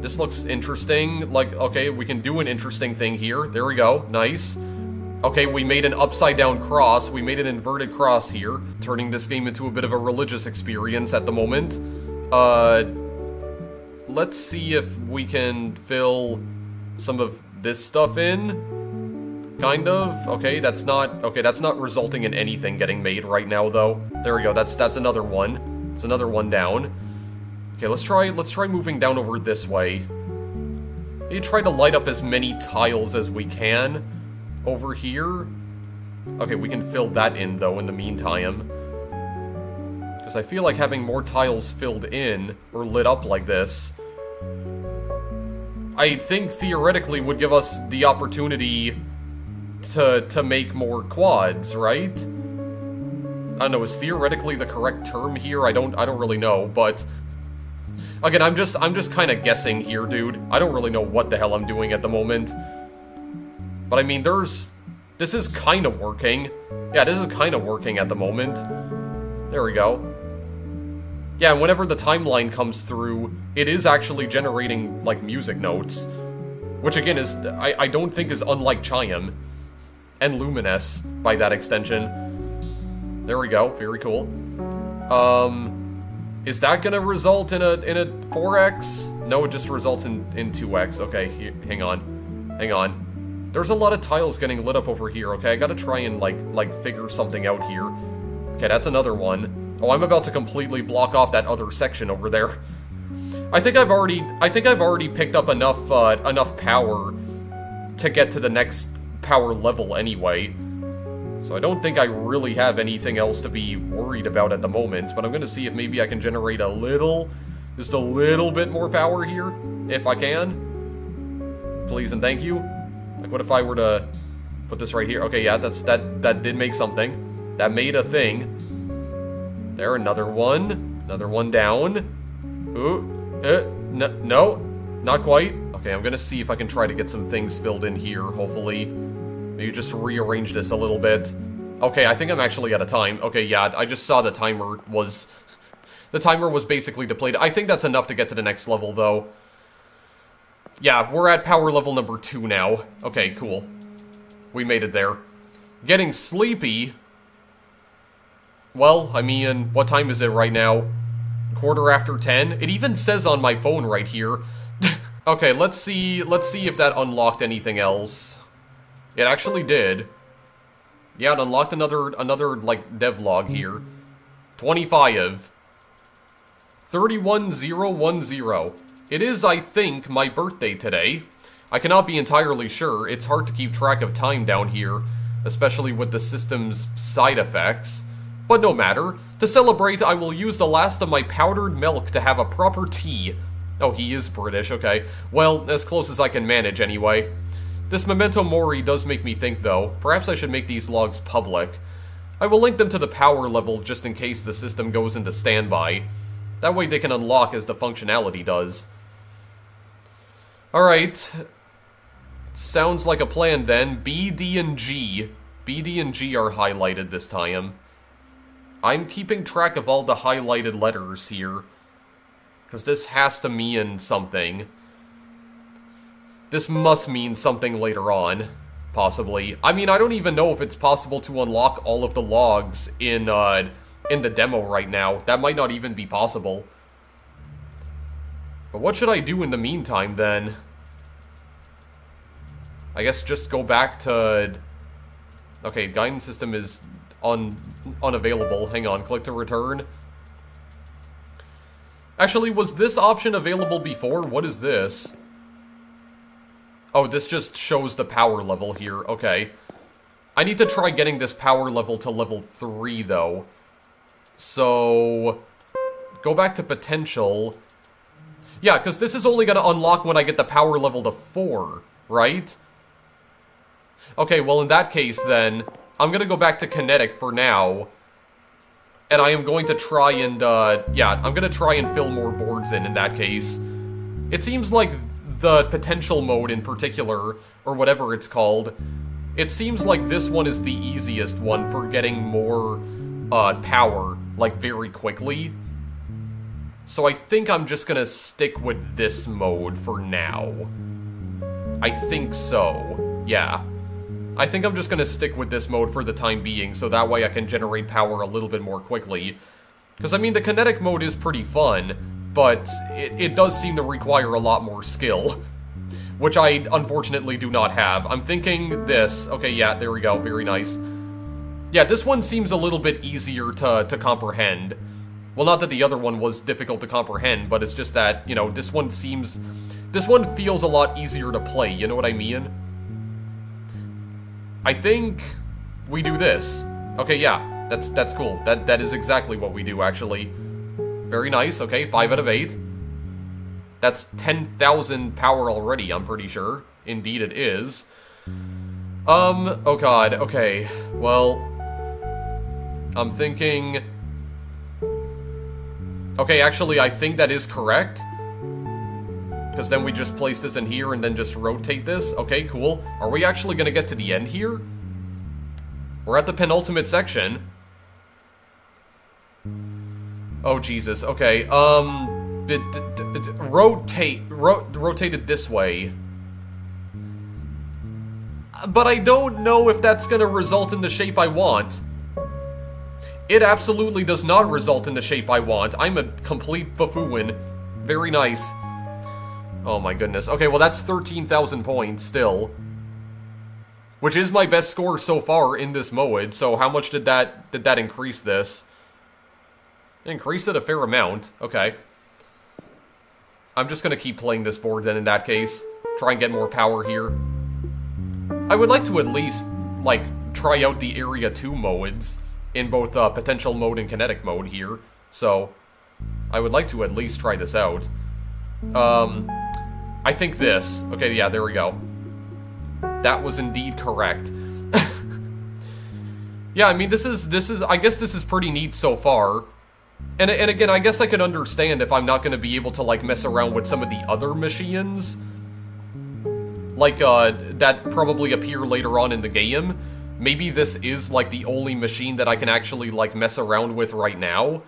This looks interesting. Like, okay, we can do an interesting thing here. There we go. Nice. Okay, we made an upside-down cross. We made an inverted cross here, turning this game into a bit of a religious experience at the moment. Let's see if we can fill some of this stuff in. Kind of. Okay, that's not resulting in anything getting made right now, though. There we go. That's another one. It's another one down. Okay, let's try moving down over this way. Maybe try to light up as many tiles as we can over here. Okay, we can fill that in, though, in the meantime. Because I feel like having more tiles filled in, or lit up like this, I think theoretically would give us the opportunity to make more quads, right? I don't know, is theoretically the correct term here? I don't really know, but again, I'm just kind of guessing here, dude. I don't really know what the hell I'm doing at the moment. But I mean, this is kind of working. Yeah, this is kind of working at the moment. There we go. Yeah, whenever the timeline comes through, it is actually generating, like, music notes. Which, again, is, I don't think is unlike Chime. And Luminous, by that extension. There we go, very cool. Is that gonna result in a 4x? No, it just results in 2x. Okay, hang on. Hang on. There's a lot of tiles getting lit up over here, okay? I gotta try and, like figure something out here. Okay, that's another one. Oh, I'm about to completely block off that other section over there. I think I've already picked up enough power to get to the next power level anyway. So I don't think I really have anything else to be worried about at the moment, but I'm gonna see if maybe I can generate just a little bit more power here, if I can. Please and thank you. Like, what if I were to put this right here? Okay, yeah, that did make something. That made a thing. There, another one down. Ooh, no, not quite. Okay, I'm gonna see if I can try to get some things filled in here, hopefully. Maybe just rearrange this a little bit. Okay, I think I'm actually out of time. Okay, yeah, I just saw the timer was basically depleted. I think that's enough to get to the next level, though. Yeah, we're at power level number 2 now. Okay, cool. We made it there. Getting sleepy. Well, I mean, what time is it right now? 10:15? It even says on my phone right here. Okay, let's see if that unlocked anything else. It actually did. Yeah, it unlocked another like devlog here. 25. 31010. It is, I think, my birthday today. I cannot be entirely sure. It's hard to keep track of time down here, especially with the system's side effects. But no matter. To celebrate, I will use the last of my powdered milk to have a proper tea. Oh, he is British, okay. Well, as close as I can manage anyway. This memento mori does make me think, though. Perhaps I should make these logs public. I will link them to the power level just in case the system goes into standby. That way they can unlock as the functionality does. Alright. Sounds like a plan then. B, D, and G. B, D, and G are highlighted this time. I'm keeping track of all the highlighted letters here. Because this has to mean something. This must mean something later on. Possibly. I mean, I don't even know if it's possible to unlock all of the logs in the demo right now. That might not even be possible. But what should I do in the meantime, then? I guess just go back to... Okay, guidance system is unavailable. Hang on, click to return. Actually, was this option available before? What is this? Oh, this just shows the power level here. Okay. I need to try getting this power level to level 3, though. So, go back to potential. Yeah, because this is only going to unlock when I get the power level to 4, right? Okay, well in that case then, I'm going to go back to kinetic for now. And I am going to try and, yeah, I'm going to try and fill more boards in that case. It seems like the potential mode in particular, or whatever it's called, it seems like this one is the easiest one for getting more power, like, very quickly. So I think I'm just gonna stick with this mode for now. I think so, yeah. I think I'm just gonna stick with this mode for the time being, so that way I can generate power a little bit more quickly. Because, I mean, the kinetic mode is pretty fun, but it does seem to require a lot more skill. Which I, unfortunately, do not have. I'm thinking this. Okay, yeah, there we go. Very nice. Yeah, this one seems a little bit easier to comprehend. Well, not that the other one was difficult to comprehend, but it's just that, you know, this one feels a lot easier to play, you know what I mean? I think we do this. Okay, yeah, that's cool. That is exactly what we do, actually. Very nice, okay, 5 out of 8. That's 10,000 power already, I'm pretty sure. Indeed it is. Oh god, okay. Well, I'm thinking... Okay, actually, I think that is correct. Because then we just place this in here and then just rotate this. Okay, cool. Are we actually gonna get to the end here? We're at the penultimate section. Oh, Jesus. Okay, rotated this way. But I don't know if that's gonna result in the shape I want. It absolutely does not result in the shape I want. I'm a complete buffoon. Very nice. Oh my goodness. Okay, well that's 13,000 points still. Which is my best score so far in this mode, so how much did that increase this? Increase it a fair amount. Okay. I'm just gonna keep playing this board then in that case. Try and get more power here. I would like to at least, like, try out the Area 2 modes in both potential mode and kinetic mode here. So, I would like to at least try this out. I think this. Okay, yeah, there we go. That was indeed correct. Yeah, I mean, this is, I guess this is pretty neat so far. And again, I guess I could understand if I'm not going to be able to, like, mess around with some of the other machines. Like, that probably appear later on in the game. Maybe this is, like, the only machine that I can actually, like, mess around with right now.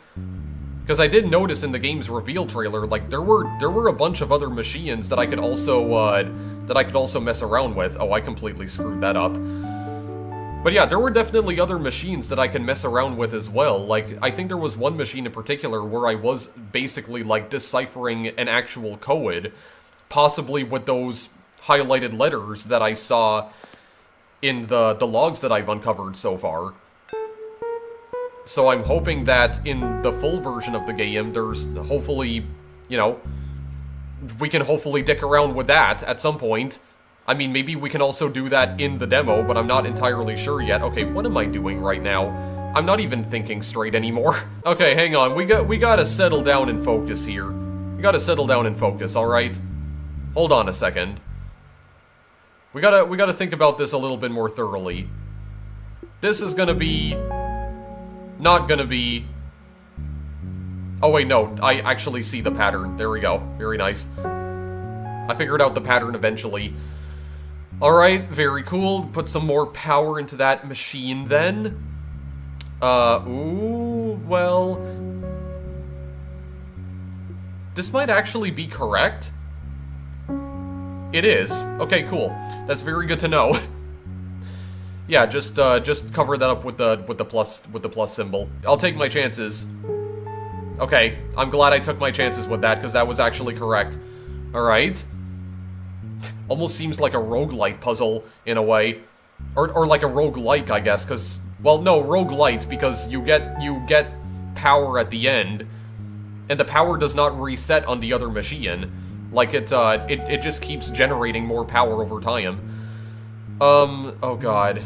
Because I did notice in the game's reveal trailer, like, there were a bunch of other machines that I could also mess around with. Oh, I completely screwed that up. But yeah, there were definitely other machines that I can mess around with as well. Like, I think there was one machine in particular where I was basically, like, deciphering an actual code, possibly with those highlighted letters that I saw in the logs that I've uncovered so far. So I'm hoping that in the full version of the game, there's hopefully, you know, we can hopefully dick around with that at some point. I mean, maybe we can also do that in the demo, but I'm not entirely sure yet. Okay, what am I doing right now? I'm not even thinking straight anymore. Okay, hang on. We gotta settle down and focus here. We gotta settle down and focus, alright? Hold on a second. We gotta think about this a little bit more thoroughly. This is gonna be... not gonna be... Oh wait, no, I actually see the pattern. There we go. Very nice. I figured out the pattern eventually. Alright, very cool. Put some more power into that machine then. Ooh, well... this might actually be correct. It is. Okay, cool. That's very good to know. Yeah, just cover that up with the plus symbol. I'll take my chances. Okay, I'm glad I took my chances with that, because that was actually correct. Alright. Almost seems like a roguelite puzzle, in a way. Or like a roguelike, I guess, because... well, no, roguelite, because you get power at the end, and the power does not reset on the other machine. Like, it just keeps generating more power over time. Oh god.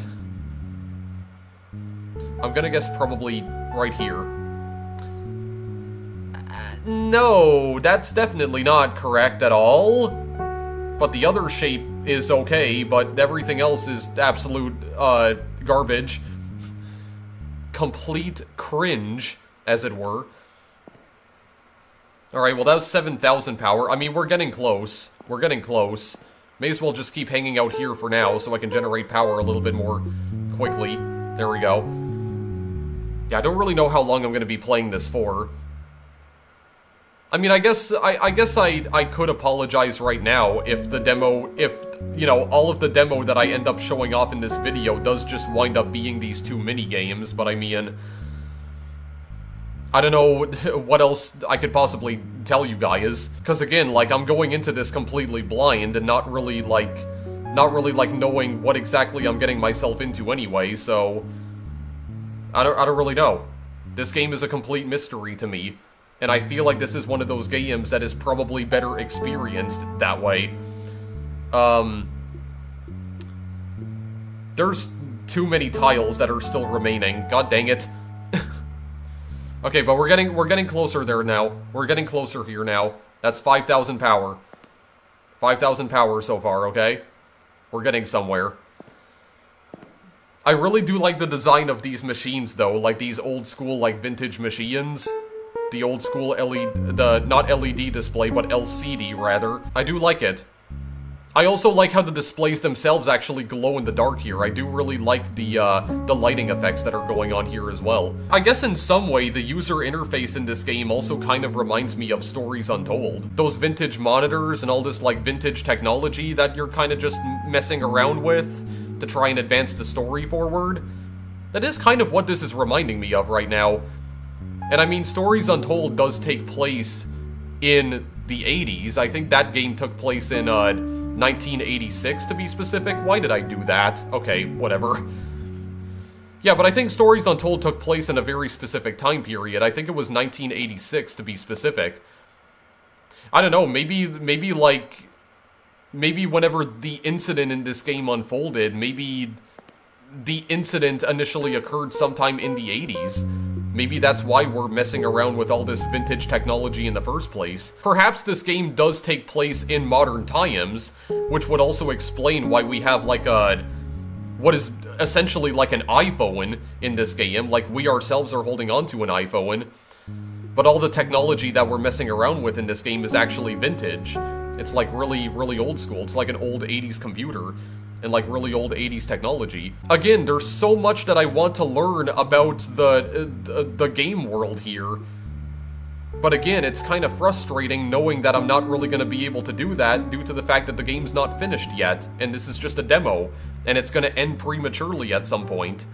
I'm gonna guess probably right here. No, that's definitely not correct at all. But the other shape is okay, but everything else is absolute, garbage. Complete cringe, as it were. Alright, well that was 7,000 power. I mean, we're getting close. We're getting close. May as well just keep hanging out here for now so I can generate power a little bit more quickly. There we go. Yeah, I don't really know how long I'm going to be playing this for. I mean, I guess I could apologize right now if the demo, you know, all of the demo that I end up showing off in this video does just wind up being these 2 mini-games, but I mean, I don't know what else I could possibly tell you guys, because again, like, I'm going into this completely blind and not really knowing what exactly I'm getting myself into anyway, so I don't really know. This game is a complete mystery to me. And I feel like this is one of those games that is probably better experienced that way. There's too many tiles that are still remaining. God dang it. Okay, but we're getting closer there now. We're getting closer here now. That's 5,000 power. 5,000 power so far, okay? We're getting somewhere. I really do like the design of these machines, though. Like, these old school, like, vintage machines. The old school not LED display, but LCD, rather. I do like it. I also like how the displays themselves actually glow in the dark here. I do really like the lighting effects that are going on here as well. I guess in some way, the user interface in this game also kind of reminds me of Stories Untold. Those vintage monitors and all this, like, vintage technology that you're kind of just messing around with to try and advance the story forward. That is kind of what this is reminding me of right now. And I mean, Stories Untold does take place in the 80s. I think that game took place in 1986 to be specific. Why did I do that? Okay, whatever. Yeah, but I think Stories Untold took place in a very specific time period. I think it was 1986 to be specific. I don't know, maybe whenever the incident in this game unfolded, maybe the incident initially occurred sometime in the 80s. Maybe that's why we're messing around with all this vintage technology in the first place. Perhaps this game does take place in modern times, which would also explain why we have like what is essentially like an iPhone in this game. Like, we ourselves are holding onto an iPhone, but all the technology that we're messing around with in this game is actually vintage. It's like really, really old school. It's like an old 80s computer. And like really old 80s technology. Again, there's so much that I want to learn about the game world here. But again, it's kind of frustrating knowing that I'm not really going to be able to do that due to the fact that the game's not finished yet, and this is just a demo, and it's going to end prematurely at some point.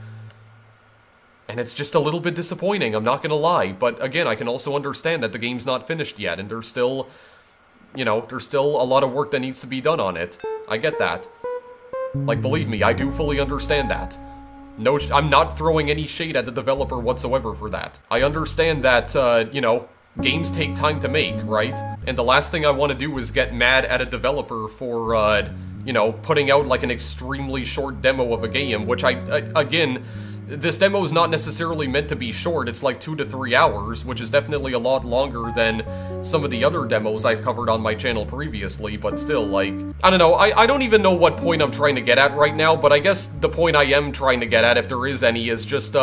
And it's just a little bit disappointing, I'm not going to lie. But again, I can also understand that the game's not finished yet, and there's still, you know, there's still a lot of work that needs to be done on it. I get that. Like, believe me, I do fully understand that. No, I'm not throwing any shade at the developer whatsoever for that. I understand that, you know, games take time to make, right? And the last thing I want to do is get mad at a developer for, you know, putting out, like, an extremely short demo of a game, which again, this demo is not necessarily meant to be short. It's like 2 to 3 hours, which is definitely a lot longer than some of the other demos I've covered on my channel previously, but still, like, I don't know, I don't even know what point I'm trying to get at right now, but I guess the point I am trying to get at, if there is any, is just,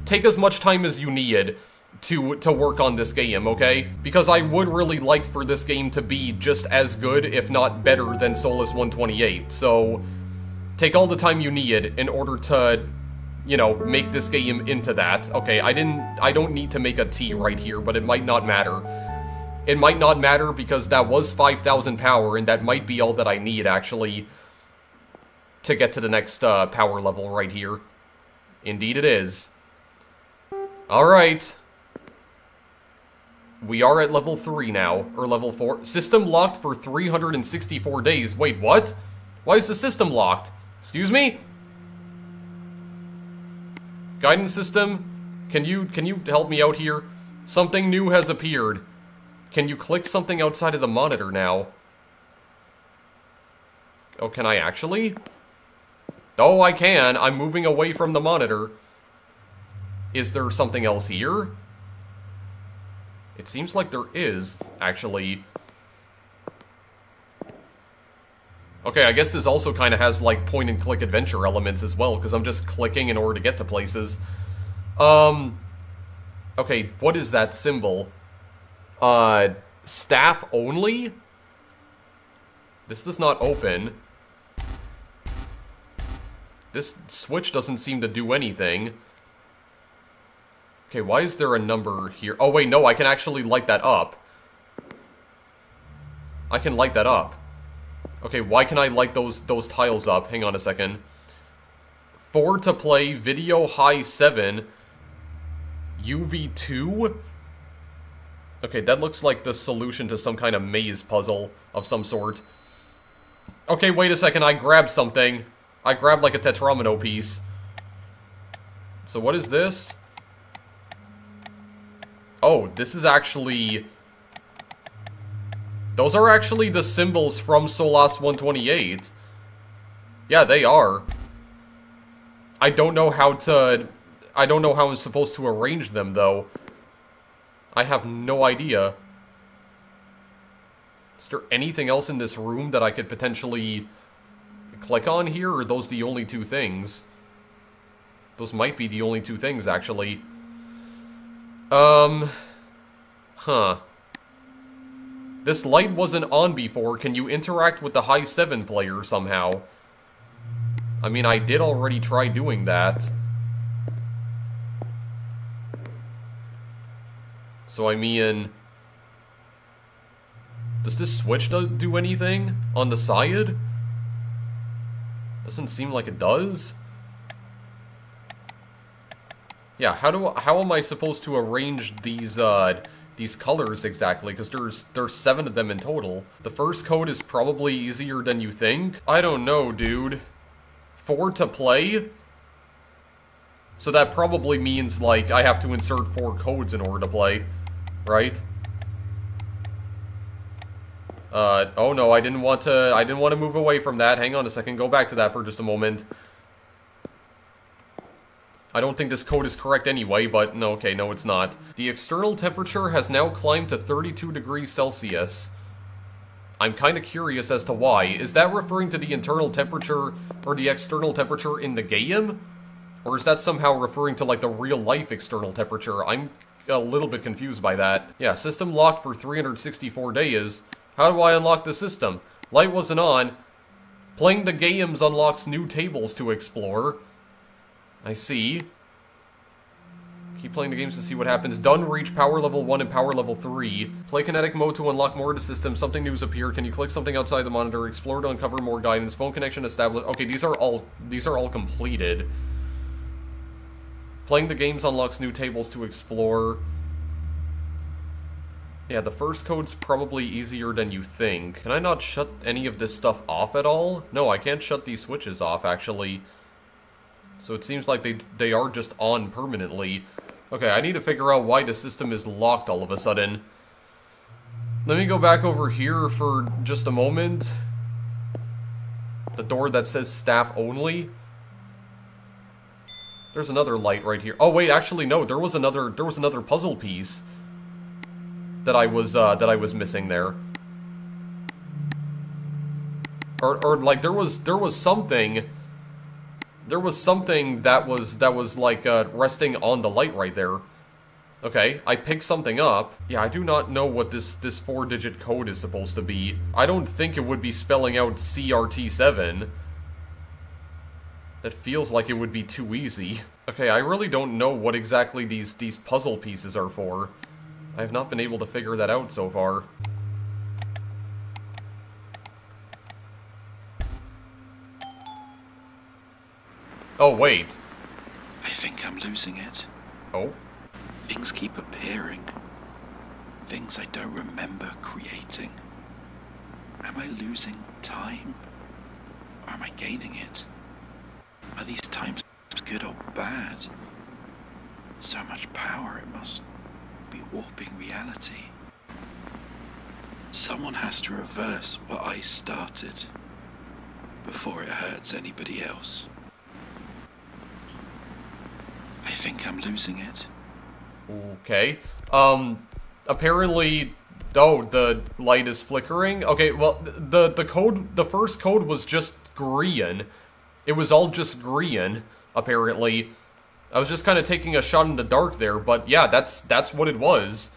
take as much time as you need to work on this game, okay? Because I would really like for this game to be just as good, if not better, than Solus 128, so take all the time you need in order to, you know, make this game into that. Okay, I don't need to make a T right here, but it might not matter. It might not matter because that was 5,000 power, and that might be all that I need, actually, to get to the next power level right here. Indeed it is. Alright. We are at level 3 now, or level 4. System locked for 364 days. Wait, what? Why is the system locked? Excuse me? Guidance system, can you help me out here? Something new has appeared. Can you click something outside of the monitor now? Oh, can I actually? Oh, I can. I'm moving away from the monitor. Is there something else here? It seems like there is, actually. Okay, I guess this also kind of has, like, point-and-click adventure elements as well, because I'm just clicking in order to get to places. Okay, what is that symbol? Staff only? This does not open. This switch doesn't seem to do anything. Okay, why is there a number here? Oh, wait, no, I can actually light that up. I can light that up. Okay, why can I light those tiles up? Hang on a second. 4 to play, video high 7, UV2? Okay, that looks like the solution to some kind of maze puzzle of some sort. Okay, wait a second, I grabbed something. I grabbed like a tetromino piece. So what is this? Oh, this is actually... Those are actually the symbols from Solas 128. Yeah, they are. I don't know how I'm supposed to arrange them, though. I have no idea. Is there anything else in this room that I could potentially click on here, or are those the only two things? Those might be the only two things, actually. Huh. This light wasn't on before. Can you interact with the high 7 player somehow? I mean, I did already try doing that. So, I mean... Does this switch do anything on the side? Doesn't seem like it does. Yeah, how am I supposed to arrange these colors exactly? Because there's 7 of them in total. The first code is probably easier than you think. I don't know, dude. 4 to play? So that probably means, like, I have to insert 4 codes in order to play, right? Oh no, I didn't want to move away from that. Hang on a second, go back to that for just a moment. I don't think this code is correct anyway, but no, okay, no, it's not. The external temperature has now climbed to 32 degrees Celsius. I'm kind of curious as to why. Is that referring to the internal temperature or the external temperature in the game? Or is that somehow referring to, like, the real-life external temperature? I'm a little bit confused by that. Yeah, system locked for 364 days. How do I unlock the system? Light wasn't on. Playing the games unlocks new tables to explore. I see. Keep playing the games to see what happens. Done, reach power level 1 and power level 3. Play kinetic mode to unlock more of the system. Something new's appeared. Can you click something outside the monitor? Explore to uncover more guidance. Phone connection established. Okay, these are all completed. Playing the games unlocks new tables to explore. Yeah, the first code's probably easier than you think. Can I not shut any of this stuff off at all? No, I can't shut these switches off, actually. So it seems like they are just on permanently. Okay, I need to figure out why the system is locked all of a sudden. Let me go back over here for just a moment. The door that says staff only. There's another light right here. Oh wait, actually no, there was another puzzle piece that I was missing there. Or like there was something that was like resting on the light right there. Okay, I picked something up. Yeah, I do not know what this 4-digit code is supposed to be. I don't think it would be spelling out CRT7. That feels like it would be too easy. Okay, I really don't know what exactly these puzzle pieces are for. I have not been able to figure that out so far. Oh, wait. I think I'm losing it. Oh? Things keep appearing. Things I don't remember creating. Am I losing time? Or am I gaining it? Are these times good or bad? So much power, it must be warping reality. Someone has to reverse what I started before it hurts anybody else. I think I'm losing it. Okay. Apparently... Oh, the light is flickering? Okay, well, the first code was just green. It was all just green, apparently. I was just kind of taking a shot in the dark there, but yeah, that's what it was.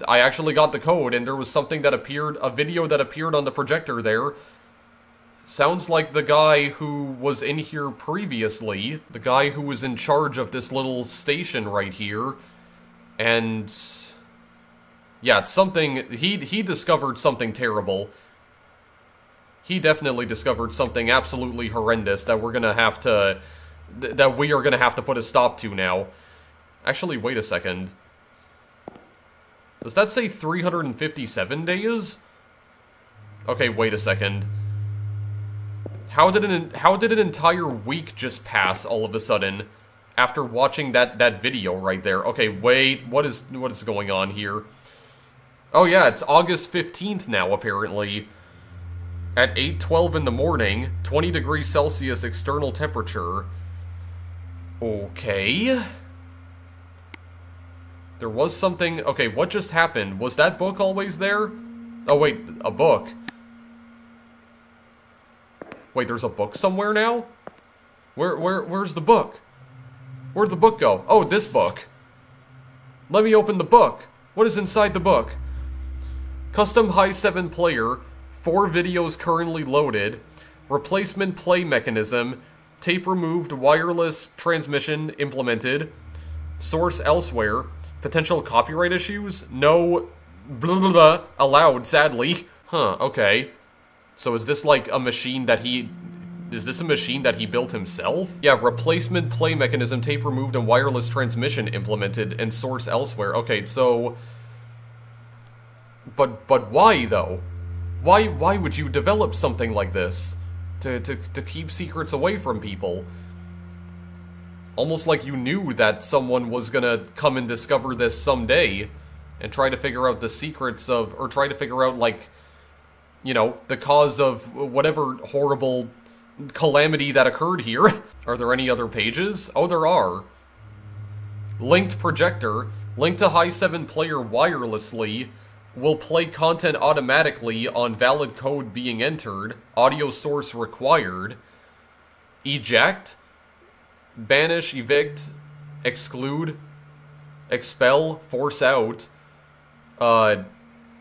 I actually got the code, and there was something that appeared, a video that appeared on the projector there. Sounds like the guy who was in here previously, the guy who was in charge of this little station right here, and... yeah, it's something, he discovered something terrible. He definitely discovered something absolutely horrendous that we're gonna have to, that we are gonna have to put a stop to now. Actually, wait a second. Does that say 357 days? Okay, wait a second. How did an entire week just pass all of a sudden after watching that video right there? Okay, wait, what is going on here? Oh yeah, it's August 15th now, apparently. At 8:12 in the morning, 20 degrees Celsius external temperature. Okay. There was something... okay, what just happened? Was that book always there? Oh wait, a book. Wait, there's a book somewhere now? Where's the book? Where'd the book go? Oh, this book. Let me open the book. What is inside the book? Custom CRT7 player, 4 videos currently loaded, replacement play mechanism, tape removed, wireless transmission implemented, source elsewhere, potential copyright issues, no blah blah blah allowed, sadly. Huh, okay. So is this like a machine that he... is this a machine that he built himself? Yeah, replacement play mechanism, tape removed, and wireless transmission implemented, and source elsewhere. Okay, so... But why, though? Why would you develop something like this? To keep secrets away from people? Almost like you knew that someone was gonna come and discover this someday, and try to figure out the secrets of... or try to figure out, like... you know, the cause of whatever horrible calamity that occurred here. Are there any other pages? Oh, there are. Linked projector. Link to CRT7 player wirelessly. Will play content automatically on valid code being entered. Audio source required. Eject. Banish, evict, exclude, expel, force out. Repurpose,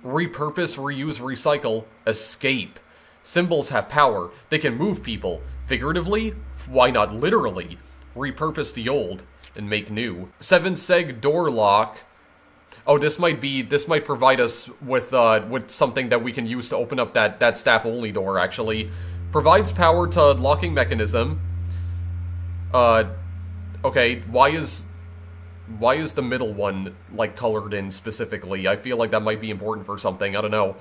reuse, recycle, escape. Symbols have power. They can move people. Figuratively? Why not literally? Repurpose the old and make new. 7-seg door lock. Oh, this might provide us with something that we can use to open up that staff-only door, actually. Provides power to locking mechanism. Okay, why is the middle one, like, colored in specifically? I feel like that might be important for something, I don't know.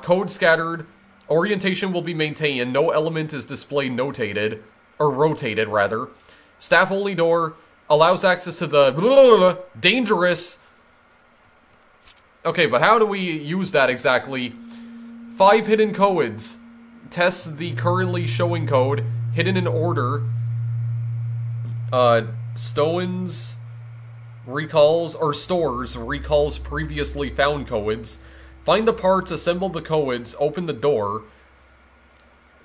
Code scattered. Orientation will be maintained. No element is displayed notated. Or rotated, rather. Staff-only door. Allows access to the... dangerous... Okay, but how do we use that exactly? 5 hidden codes. Test the currently showing code. Hidden in order. Stones recalls, or stores recalls previously found codes. Find the parts, assemble the codes, open the door.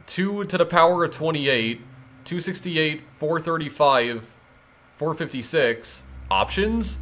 2 to the power of 28, 268, 435, 456. Options?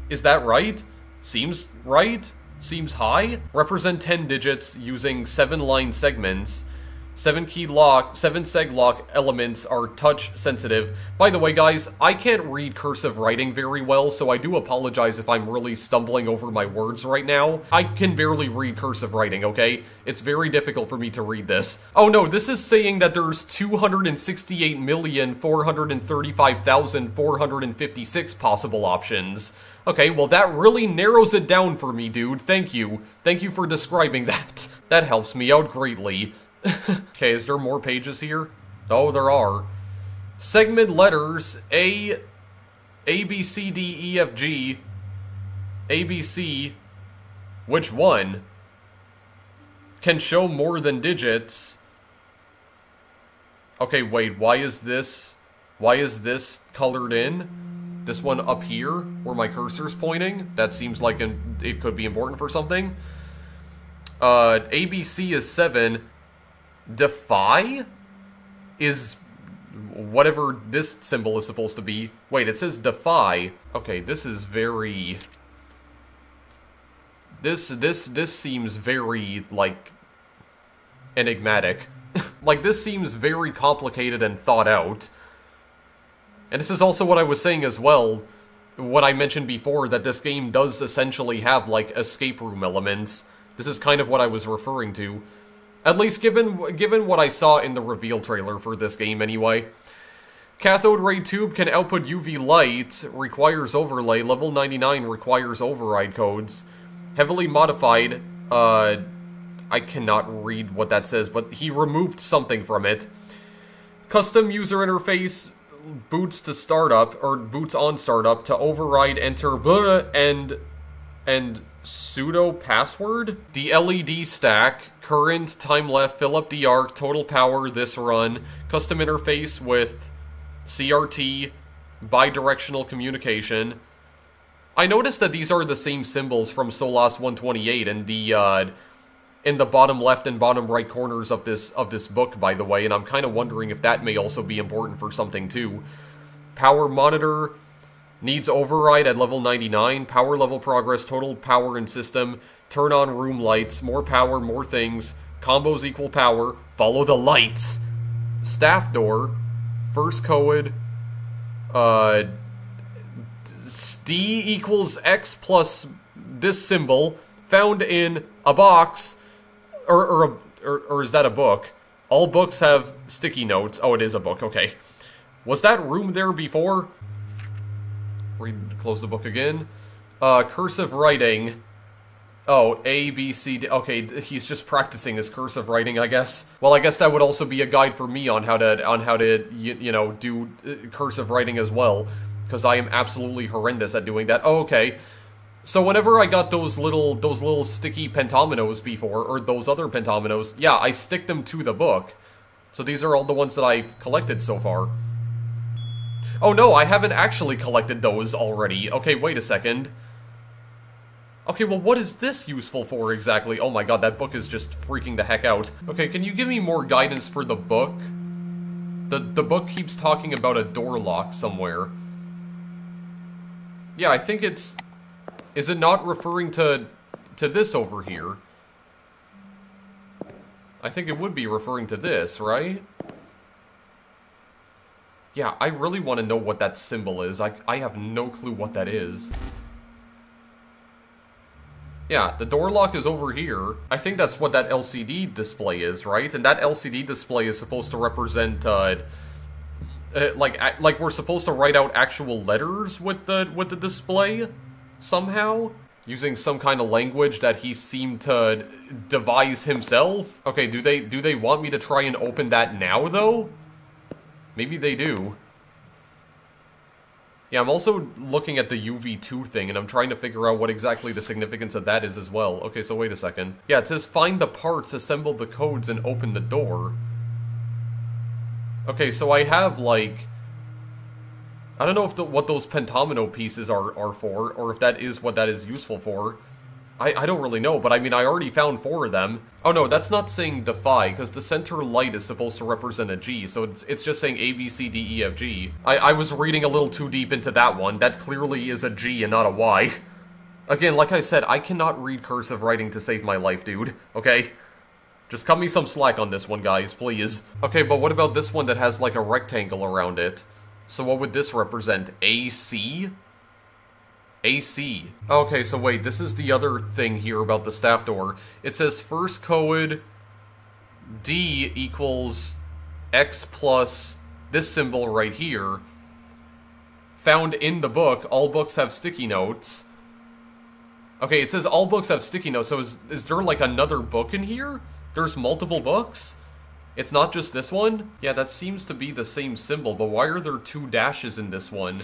Is that right? Seems right? Seems high? Represent 10 digits using 7-line segments. 7-key lock, 7-seg lock elements are touch sensitive. By the way, guys, I can't read cursive writing very well, so I do apologize if I'm really stumbling over my words right now. I can barely read cursive writing, okay? It's very difficult for me to read this. Oh no, this is saying that there's 268,435,456 possible options. Okay, well that really narrows it down for me, dude. Thank you. Thank you for describing that. That helps me out greatly. Okay, is there more pages here? Oh, there are. Segment letters A, B, C, D, E, F, G, A, B, C. Which one? Can show more than digits. Okay, wait, why is this colored in? This one up here, where my cursor's pointing, that seems like it could be important for something. ABC is 7. Defy is whatever this symbol is supposed to be. Wait, it says defy. Okay, this is very... This seems very, like, enigmatic. Like, this seems very complicated and thought out. And this is also what I was saying as well, what I mentioned before, that this game does essentially have, like, escape room elements. This is kind of what I was referring to. At least given what I saw in the reveal trailer for this game, anyway. Cathode ray tube can output UV light, requires overlay, level 99 requires override codes. Heavily modified, I cannot read what that says, but he removed something from it. Custom user interface, boots to startup, or boots on startup, to override enter and pseudo password. The LED stack, current, time left, fill up the arc, total power, this run, custom interface with CRT, bidirectional communication. I noticed that these are the same symbols from Solas 128 and the in the bottom left and bottom right corners of this book, by the way, and I'm kind of wondering if that may also be important for something too. Power monitor needs override at level 99, power level progress, total power in system, turn on room lights, more power, more things, combos equal power, follow the lights, staff door, first code, D equals X plus this symbol, found in a box, or is that a book? All books have sticky notes. Oh, it is a book, okay. Was that room there before? Close the book again. Cursive writing. Oh, A, B, C, D. Okay, he's just practicing his cursive writing, I guess. Well, I guess that would also be a guide for me on how to you know, do cursive writing as well, because I am absolutely horrendous at doing that. Oh, okay. So whenever I got those little sticky pentominos before, or those other pentominos, yeah, I stick them to the book. So these are all the ones that I've collected so far. Oh no, I haven't actually collected those already. Okay, wait a second. Okay, well what is this useful for exactly? Oh my god, that book is just freaking the heck out. Okay, can you give me more guidance for the book? The book keeps talking about a door lock somewhere. Yeah, I think it's... Is it not referring to this over here? I think it would be referring to this, right? Yeah, I really want to know what that symbol is. I have no clue what that is. Yeah, the door lock is over here. I think that's what that LCD display is, right? And that LCD display is supposed to represent, like we're supposed to write out actual letters with the display somehow, using some kind of language that he seemed to devise himself. Okay, do they want me to try and open that now though? Maybe they do. Yeah, I'm also looking at the UV2 thing, and I'm trying to figure out what exactly the significance of that is as well. Okay, so wait a second. Yeah, it says find the parts, assemble the codes, and open the door. Okay, so I have, like... I don't know if what those pentomino pieces are for, or if that is what that is useful for. I don't really know, but I mean, I already found 4 of them. Oh no, that's not saying defy, because the center light is supposed to represent a G, so it's just saying A, B, C, D, E, F, G. I was reading a little too deep into that one. That clearly is a G and not a Y. Again, like I said, I cannot read cursive writing to save my life, dude. Okay? Just cut me some slack on this one, guys, please. Okay, but what about this one that has, like, a rectangle around it? So what would this represent? AC? AC. Okay, so wait, this is the other thing here about the staff door. It says first code D equals X plus this symbol right here. Found in the book, all books have sticky notes. Okay, it says all books have sticky notes, so is there like another book in here? There's multiple books? It's not just this one? Yeah, that seems to be the same symbol, but why are there 2 dashes in this one?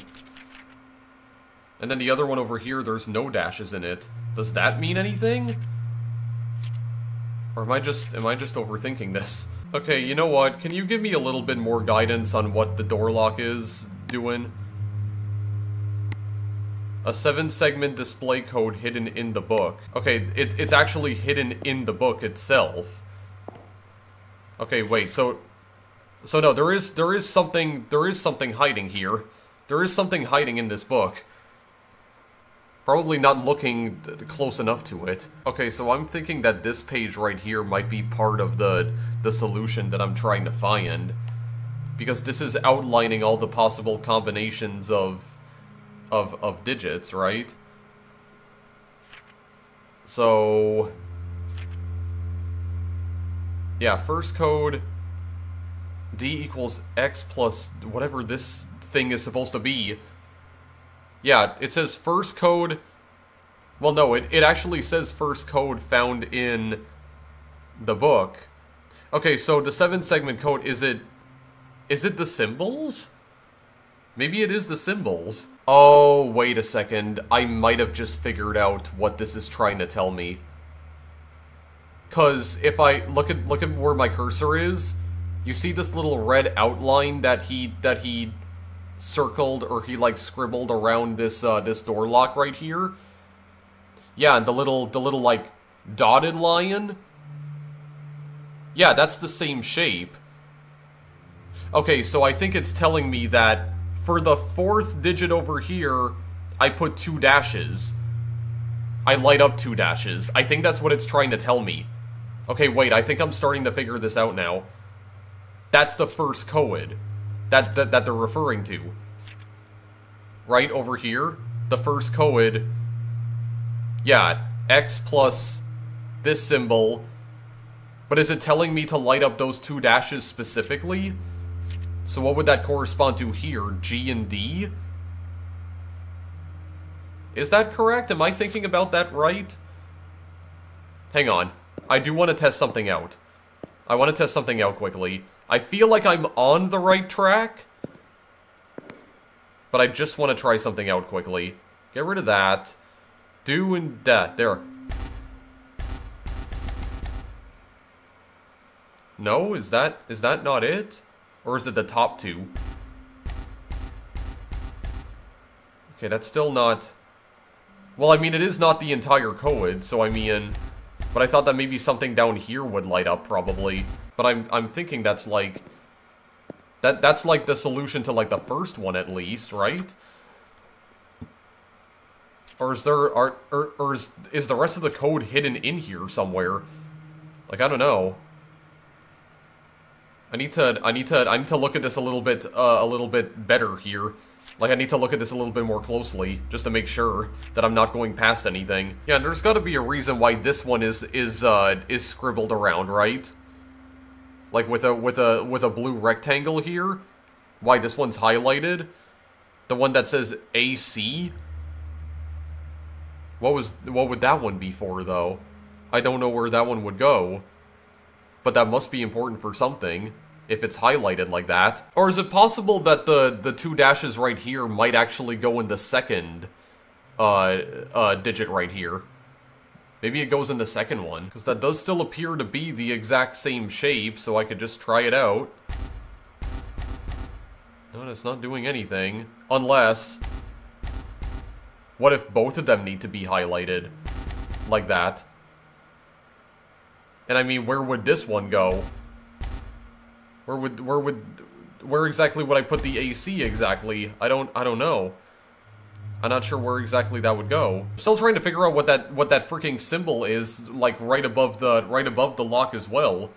And then the other one over here, there's no dashes in it. Does that mean anything? Or am I just overthinking this? Okay, you know what? Can you give me a little bit more guidance on what the door lock is doing? Okay, so wait, this is the other thing here about the staff door. It says first code D equals X plus this symbol right here. Found in the book, all books have sticky notes. Okay, it says all books have sticky notes, so is there like another book in here? There's multiple books? Yeah, that seems to be the same symbol, but why are there 2 dashes in this one? And then the other one over here, there's no dashes in it. Does that mean anything? Or am I just overthinking this? Okay, you know what? Can you give me a little bit more guidance on what the door lock is doing? A 7-segment display code hidden in the book. Okay, it's actually hidden in the book itself. Okay, wait, so no, there is something hiding here. There is something hiding in this book. Probably not looking close enough to it. Okay, so I'm thinking that this page right here might be part of the solution that I'm trying to find. Because this is outlining all the possible combinations of digits, right? So yeah, first code D equals X plus whatever this thing is supposed to be. Yeah, it says first code. Well, no, it actually says first code found in the book. Okay, so the 7-segment code, is it the symbols? Maybe it is the symbols. Oh, wait a second. I might have just figured out what this is trying to tell me. 'Cause if I look at where my cursor is, you see this little red outline that he circled, or he like scribbled around this this door lock right here. Yeah, and the little like dotted line. Yeah, that's the same shape. Okay, so I think it's telling me that for the 4th digit over here, I put 2 dashes. I light up 2 dashes. I think that's what it's trying to tell me. Okay, wait, I think I'm starting to figure this out now. That's the first code that they're referring to. Right over here, the first code. Yeah, X plus this symbol. But is it telling me to light up those 2 dashes specifically? So what would that correspond to here? G and D? Is that correct? Am I thinking about that right? Hang on. I do want to test something out. I want to test something out quickly. I feel like I'm on the right track, but I just want to try something out quickly. Get rid of that. Do and that. There. No? Is that not it? Or is it the top 2? Okay, that's still not... Well, I mean, it is not the entire code, so I mean... But I thought that maybe something down here would light up, probably. But I'm thinking that's like... That's like the solution to like the first one, at least, right? Or is there... Or is the rest of the code hidden in here somewhere? Like, I don't know. I need to look at this a little bit better here. Like, I need to look at this a little bit more closely, just to make sure that I'm not going past anything. Yeah, there's gotta be a reason why this one is scribbled around, right? Like with a blue rectangle here. Why this one's highlighted? The one that says AC? What would that one be for, though? I don't know where that one would go. But that must be important for something, if it's highlighted like that. Or is it possible that the 2 dashes right here might actually go in the second digit right here? Maybe it goes in the second one, because that does still appear to be the exact same shape, so I could just try it out. No, it's not doing anything. Unless... What if both of them need to be highlighted? Like that. And I mean, where would this one go? Where exactly would I put the AC exactly? I don't know. I'm not sure where exactly that would go. I'm still trying to figure out what that freaking symbol is, like right above the lock as well.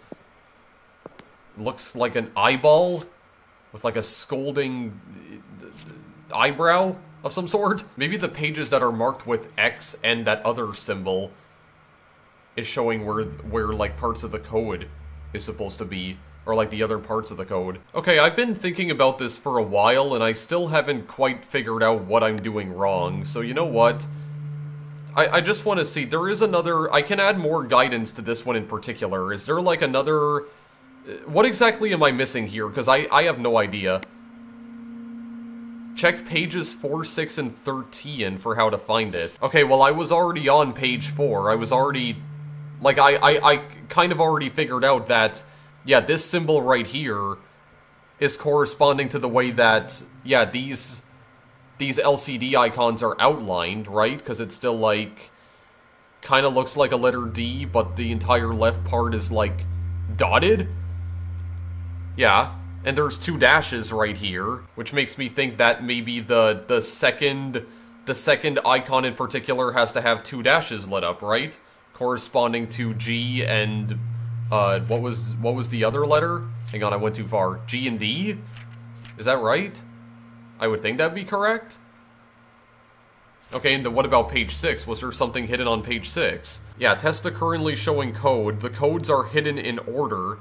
Looks like an eyeball with like a scolding eyebrow of some sort. Maybe the pages that are marked with X and that other symbol is showing where like parts of the code is supposed to be, or like the other parts of the code. Okay, I've been thinking about this for a while and I still haven't quite figured out what I'm doing wrong, so you know what? I just want to see, there is another, I can add more guidance to this one in particular. Is there like another, what exactly am I missing here? Because I have no idea. Check pages 4, 6, and 13 for how to find it. Okay, well I was already on page 4, I was already... Like, I kind of already figured out that, yeah, this symbol right here is corresponding to the way that, yeah, these these LCD icons are outlined, right? Because it's still, like, kind of looks like a letter D, but the entire left part is, like, dotted? Yeah. And there's 2 dashes right here, which makes me think that maybe the second icon in particular has to have 2 dashes lit up, right? Corresponding to G and what was the other letter? Hang on, I went too far. G and D? Is that right? I would think that'd be correct. Okay, and then what about page 6? Was there something hidden on page 6? Yeah, Testa currently showing code. The codes are hidden in order.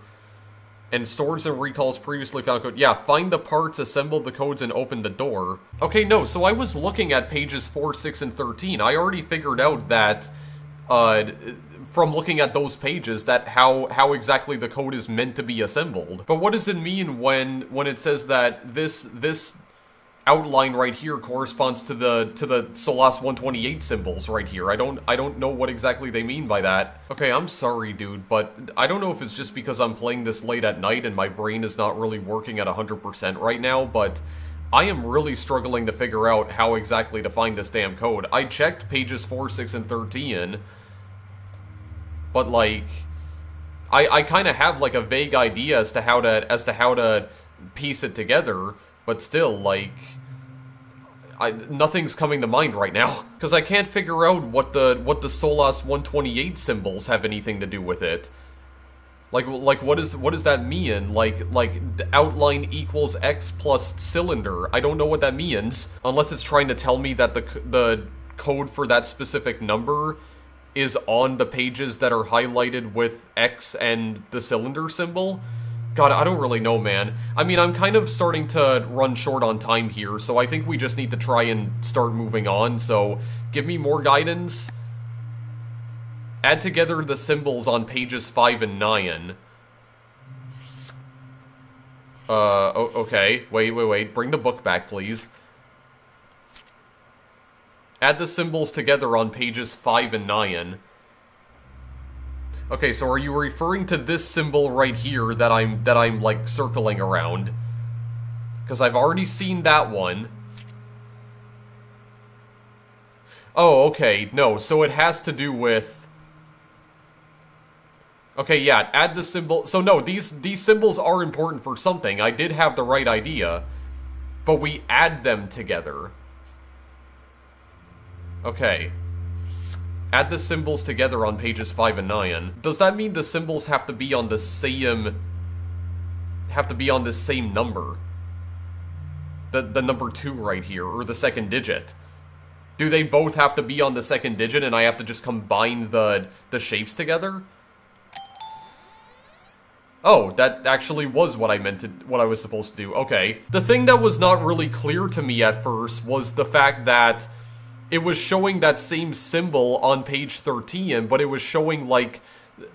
And stores and recalls previously found code. Yeah, find the parts, assemble the codes, and open the door. Okay, no, so I was looking at pages 4, 6, and 13. I already figured out that, from looking at those pages, that how exactly the code is meant to be assembled. But what does it mean when it says that this outline right here corresponds to the Solas 128 symbols right here? I don't know what exactly they mean by that. Okay, I'm sorry, dude, but I don't know if it's just because I'm playing this late at night and my brain is not really working at 100% right now, but I am really struggling to figure out how exactly to find this damn code. I checked pages 4, 6, and 13, but like, I kind of have like a vague idea as to how to piece it together, but still, like, nothing's coming to mind right now. Because I can't figure out what the Solas 128 symbols have anything to do with it. Like what does that mean? Like the outline equals X plus cylinder. I don't know what that means. Unless it's trying to tell me that the code for that specific number is on the pages that are highlighted with X and the cylinder symbol. God, I don't really know, man. I mean, I'm kind of starting to run short on time here, so I think we just need to try and start moving on, so give me more guidance. Add together the symbols on pages 5 and 9. Okay. Wait. Bring the book back, please. Add the symbols together on pages 5 and 9. Okay, so are you referring to this symbol right here that I'm like circling around? Because I've already seen that one. Oh, okay. No, so it has to do with... Okay, yeah, add the symbol... So no, these symbols are important for something. I did have the right idea. But we add them together. Okay. Add the symbols together on pages 5 and 9. Does that mean the symbols have to be on the same... number? The number 2 right here, or the second digit? Do they both have to be on the second digit and I have to just combine the shapes together? Oh, that actually was what what I was supposed to do. Okay. The thing that was not really clear to me at first was the fact that it was showing that same symbol on page 13, but it was showing, like,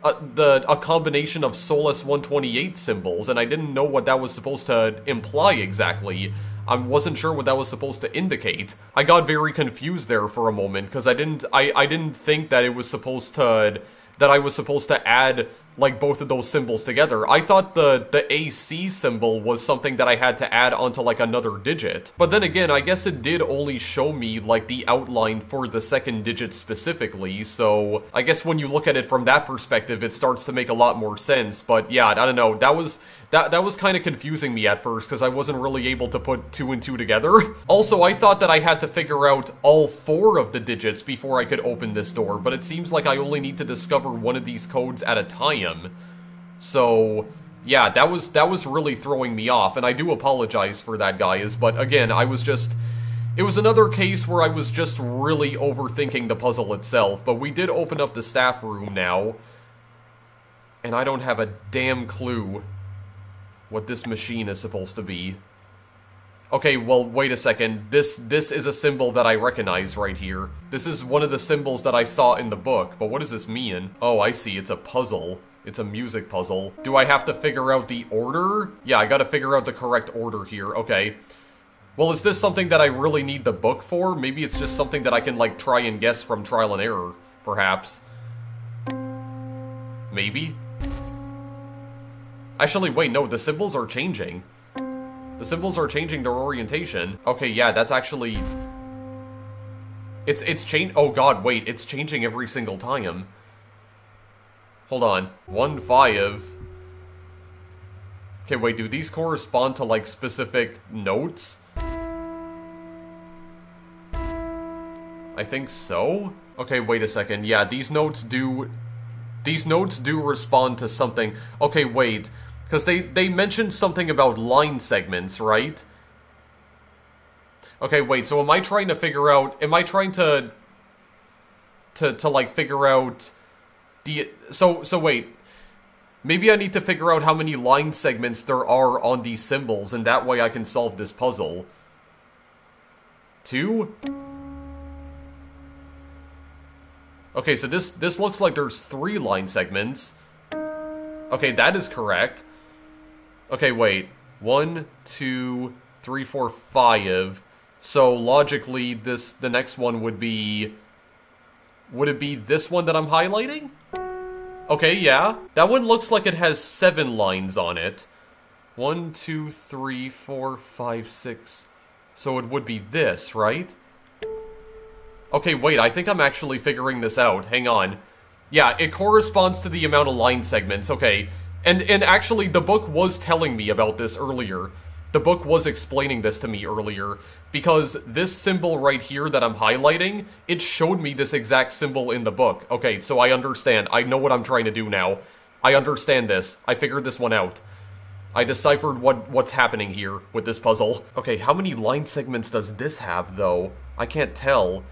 a combination of Solas 128 symbols, and I didn't know what that was supposed to imply exactly. I wasn't sure what that was supposed to indicate. I got very confused there for a moment, because I didn't think that it was supposed to... that I was supposed to add, like, both of those symbols together. I thought the AC symbol was something that I had to add onto, like, another digit. But then again, I guess it did only show me, like, the outline for the second digit specifically, so I guess when you look at it from that perspective, it starts to make a lot more sense. But yeah, I don't know, that was kind of confusing me at first, because I wasn't really able to put 2 and 2 together. Also, I thought that I had to figure out all 4 of the digits before I could open this door, but it seems like I only need to discover one of these codes at a time. So, yeah, that was really throwing me off, and I do apologize for that, guys, but again, it was another case where I was just really overthinking the puzzle itself, but we did open up the staff room now, and I don't have a damn clue what this machine is supposed to be. Okay, well, wait a second. This is a symbol that I recognize right here. This is one of the symbols that I saw in the book, but what does this mean? Oh, I see. It's a puzzle. It's a music puzzle. Do I have to figure out the order? Yeah, I gotta figure out the correct order here. Okay. Well, is this something that I really need the book for? Maybe it's just something that I can, like, try and guess from trial and error, perhaps. Maybe? Actually, wait, no, the symbols are changing. The The symbols are changing their orientation. Okay, yeah, that's actually... It's changed. Oh god, wait, it's changing every single time. Hold on. 1, 5. Okay, wait, do these correspond to, like, specific notes? I think so? Okay, wait a second. Yeah, these notes do respond to something. Okay, wait. Because they mentioned something about line segments, right? Okay, wait, so am I trying to figure out... Am I trying to like, figure out... So wait. Maybe I need to figure out how many line segments there are on these symbols, and that way I can solve this puzzle. 2? Okay, so this looks like there's 3 line segments. Okay, that is correct. Okay, wait. 1, 2, 3, 4, 5. So logically, the next one would be... Would it be this one that I'm highlighting? Okay, yeah. That one looks like it has 7 lines on it. 1, 2, 3, 4, 5, 6. So it would be this, right? Okay, wait, I think I'm actually figuring this out. Hang on. Yeah, it corresponds to the amount of line segments. Okay. And actually, the book was telling me about this earlier. The book was explaining this to me earlier, because this symbol right here that I'm highlighting, it showed me this exact symbol in the book. Okay, so I understand. I know what I'm trying to do now. I understand this. I figured this one out. I deciphered what's happening here with this puzzle. Okay, how many line segments does this have, though? I can't tell.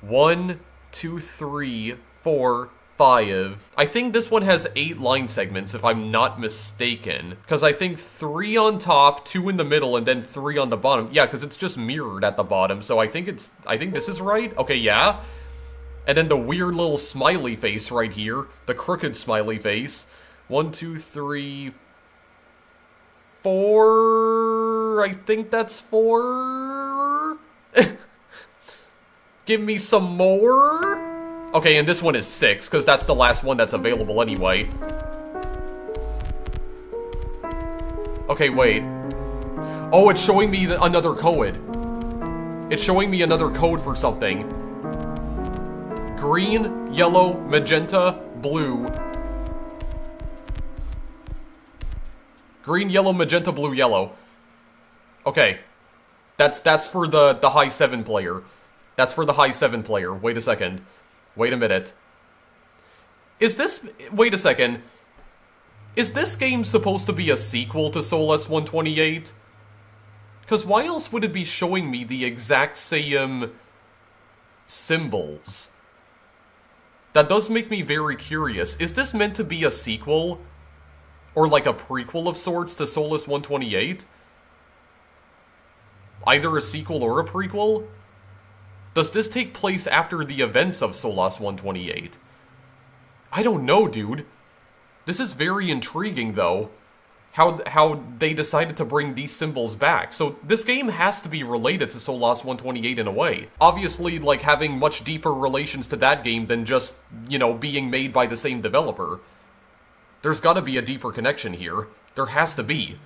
1, 2, 3, 4, 5. I think this one has 8 line segments, if I'm not mistaken. Because I think 3 on top, 2 in the middle, and then 3 on the bottom. Yeah, because it's just mirrored at the bottom, so I think this is right. Okay, yeah. And then the weird little smiley face right here. The crooked smiley face. 1, 2, 3, 4... I think that's 4... Give me some more? Okay, and this one is 6, because that's the last one that's available anyway. Okay, wait. Oh, it's showing me another code. It's showing me another code for something. Green, yellow, magenta, blue. Green, yellow, magenta, blue, yellow. Okay. That's for the high 7 player. That's for the high 7 player. Wait a second. Wait a minute. Is this... Wait a second. Is this game supposed to be a sequel to Solus 128? Because why else would it be showing me the exact same symbols? That does make me very curious. Is this meant to be a sequel? Or like a prequel of sorts to Solus 128? Either a sequel or a prequel? Does this take place after the events of Solus 128? I don't know, dude. This is very intriguing, though. How they decided to bring these symbols back. So this game has to be related to Solus 128 in a way. Obviously, like, having much deeper relations to that game than just, you know, being made by the same developer. There's gotta be a deeper connection here. There has to be.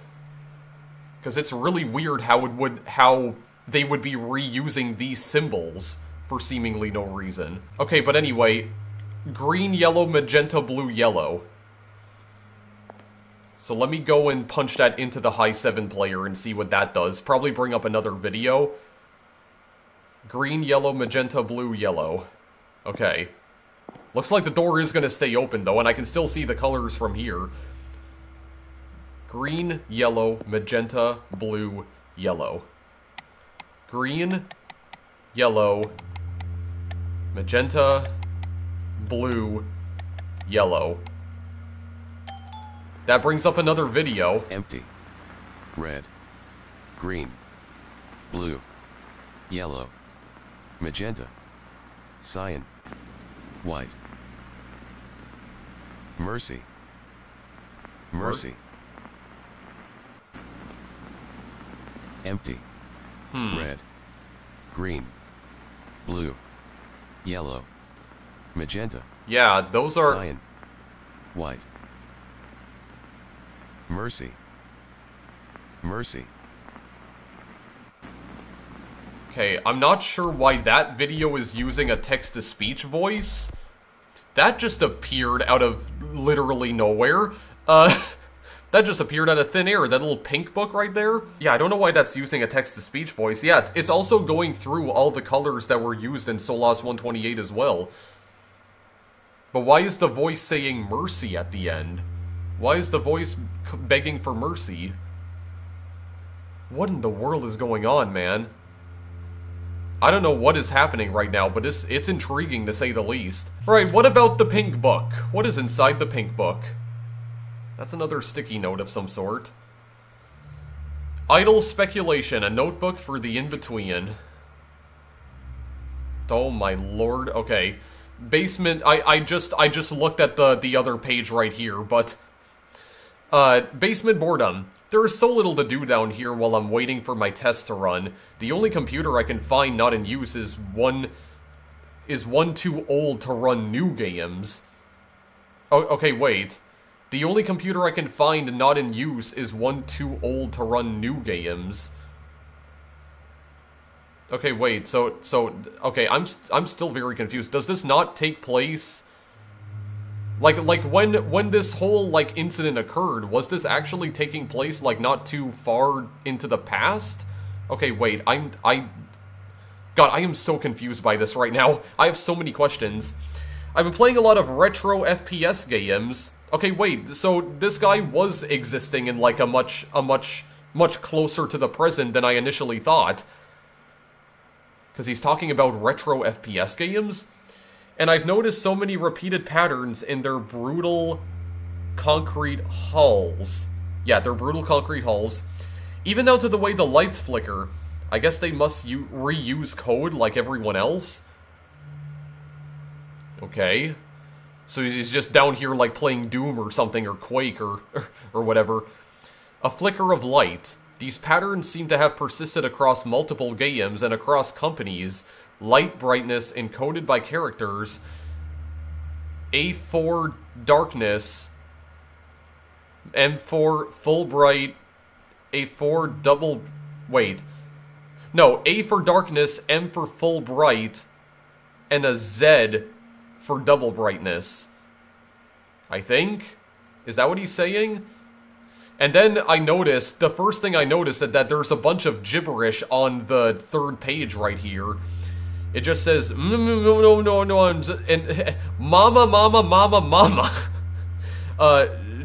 Because it's really weird how they would be reusing these symbols for seemingly no reason. Okay, but anyway, green, yellow, magenta, blue, yellow. So let me go and punch that into the high 7 player and see what that does. Probably bring up another video. Green, yellow, magenta, blue, yellow. Okay. Looks like the door is gonna stay open though, and I can still see the colors from here. Green, yellow, magenta, blue, yellow. Green, yellow, magenta, blue, yellow. That brings up another video. Empty. Red. Green. Blue. Yellow. Magenta. Cyan. White. Mercy. Mercy. Empty. Red. Green. Blue. Yellow. Magenta. Yeah, those are... Cyan. White. Mercy. Mercy. Okay, I'm not sure why that video is using a text-to-speech voice. That just appeared out of literally nowhere. That just appeared out of thin air, that little pink book right there. Yeah, I don't know why that's using a text-to-speech voice. Yeah, it's also going through all the colors that were used in Solas 128 as well. But why is the voice saying mercy at the end? Why is the voice begging for mercy? What in the world is going on, man? I don't know what is happening right now, but it's intriguing to say the least. Alright, what about the pink book? What is inside the pink book? That's another sticky note of some sort. Idle speculation, a notebook for the in-between. Oh my lord, okay. Basement, I just looked at the other page right here, but... basement boredom. There is so little to do down here while I'm waiting for my test to run. The only computer I can find not in use is one too old to run new games. Oh, okay, wait. The only computer I can find not in use is one too old to run new games. Okay, wait, so, okay, I'm still very confused. Does this not take place... Like when this whole, like, incident occurred, was this actually taking place, like, not too far into the past? Okay, wait, God, I am so confused by this right now. I have so many questions. I've been playing a lot of retro FPS games. Okay, wait, so this guy was existing in, like, a much closer to the present than I initially thought. Because he's talking about retro FPS games? And I've noticed so many repeated patterns in their brutal concrete hulls. Yeah, they're brutal concrete hulls. Even down to the way the lights flicker. I guess they must reuse code like everyone else. Okay. So he's just down here like playing Doom or something, or Quake, or whatever. A flicker of light. These patterns seem to have persisted across multiple games and across companies. Light brightness encoded by characters. A4 darkness. M4 full bright. A4 double... Wait. No, A for darkness, M for full bright, and a Z for double brightness. I think? Is that what he's saying? And then I noticed, the first thing I noticed is that there's a bunch of gibberish on the third page right here. It just says, no, and mama, mama, mama, mama.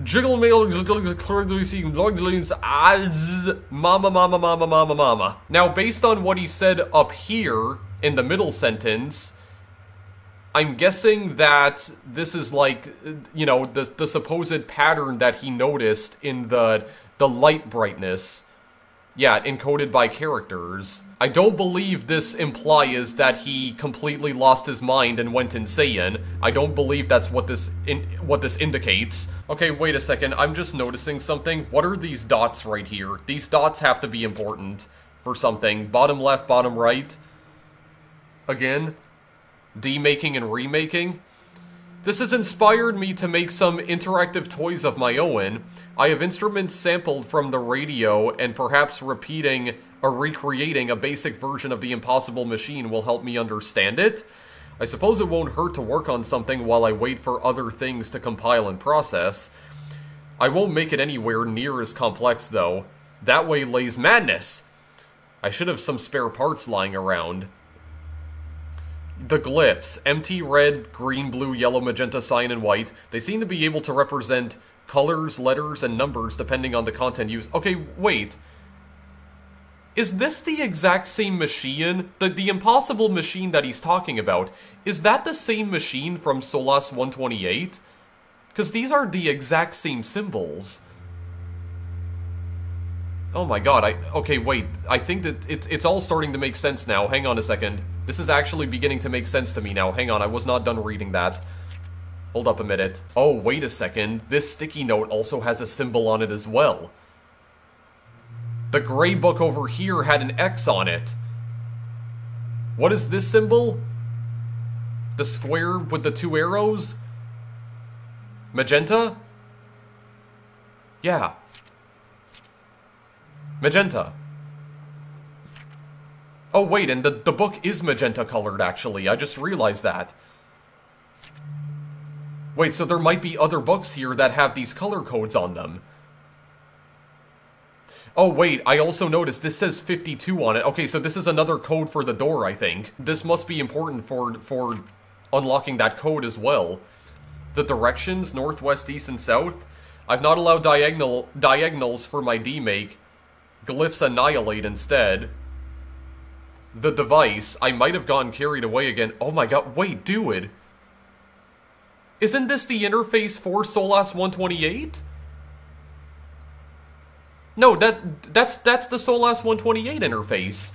Jiggle mail, as mama, mama, mama, mama, mama. Now, based on what he said up here in the middle sentence, I'm guessing that this is like, you know, the supposed pattern that he noticed in the light brightness. Yeah, encoded by characters. I don't believe this implies that he completely lost his mind and went insane. I don't believe that's what this indicates. Okay, wait a second. I'm just noticing something. What are these dots right here? These dots have to be important for something. Bottom left, bottom right. Again. Demaking and remaking. This has inspired me to make some interactive toys of my own. I have instruments sampled from the radio, and perhaps repeating or recreating a basic version of the Impossible Machine will help me understand it. I suppose it won't hurt to work on something while I wait for other things to compile and process. I won't make it anywhere near as complex, though. That way lays madness! I should have some spare parts lying around. The glyphs, empty, red, green, blue, yellow, magenta, cyan, and white, they seem to be able to represent colors, letters, and numbers depending on the content used. Okay, wait. Is this the exact same machine? The Impossible Machine that he's talking about, is that the same machine from Solas 128? Because these are the exact same symbols. Oh my god, okay, wait. I think that it's all starting to make sense now. Hang on a second. This is actually beginning to make sense to me now. Hang on, I was not done reading that. Hold up a minute. Oh, wait a second. This sticky note also has a symbol on it as well. The gray book over here had an X on it. What is this symbol? The square with the two arrows? Magenta? Yeah. Magenta. Oh, wait, and the book is magenta colored, actually. I just realized that. Wait, so there might be other books here that have these color codes on them. Oh, wait, I also noticed this says 52 on it. Okay, so this is another code for the door, I think. This must be important for unlocking that code as well. The directions, north, west, east, and south. I've not allowed diagonals for my D-make. Glyphs annihilate instead. The device. I might have gotten carried away again. Oh my god, wait, dude. Isn't this the interface for Solas 128? No, that's the Solas 128 interface.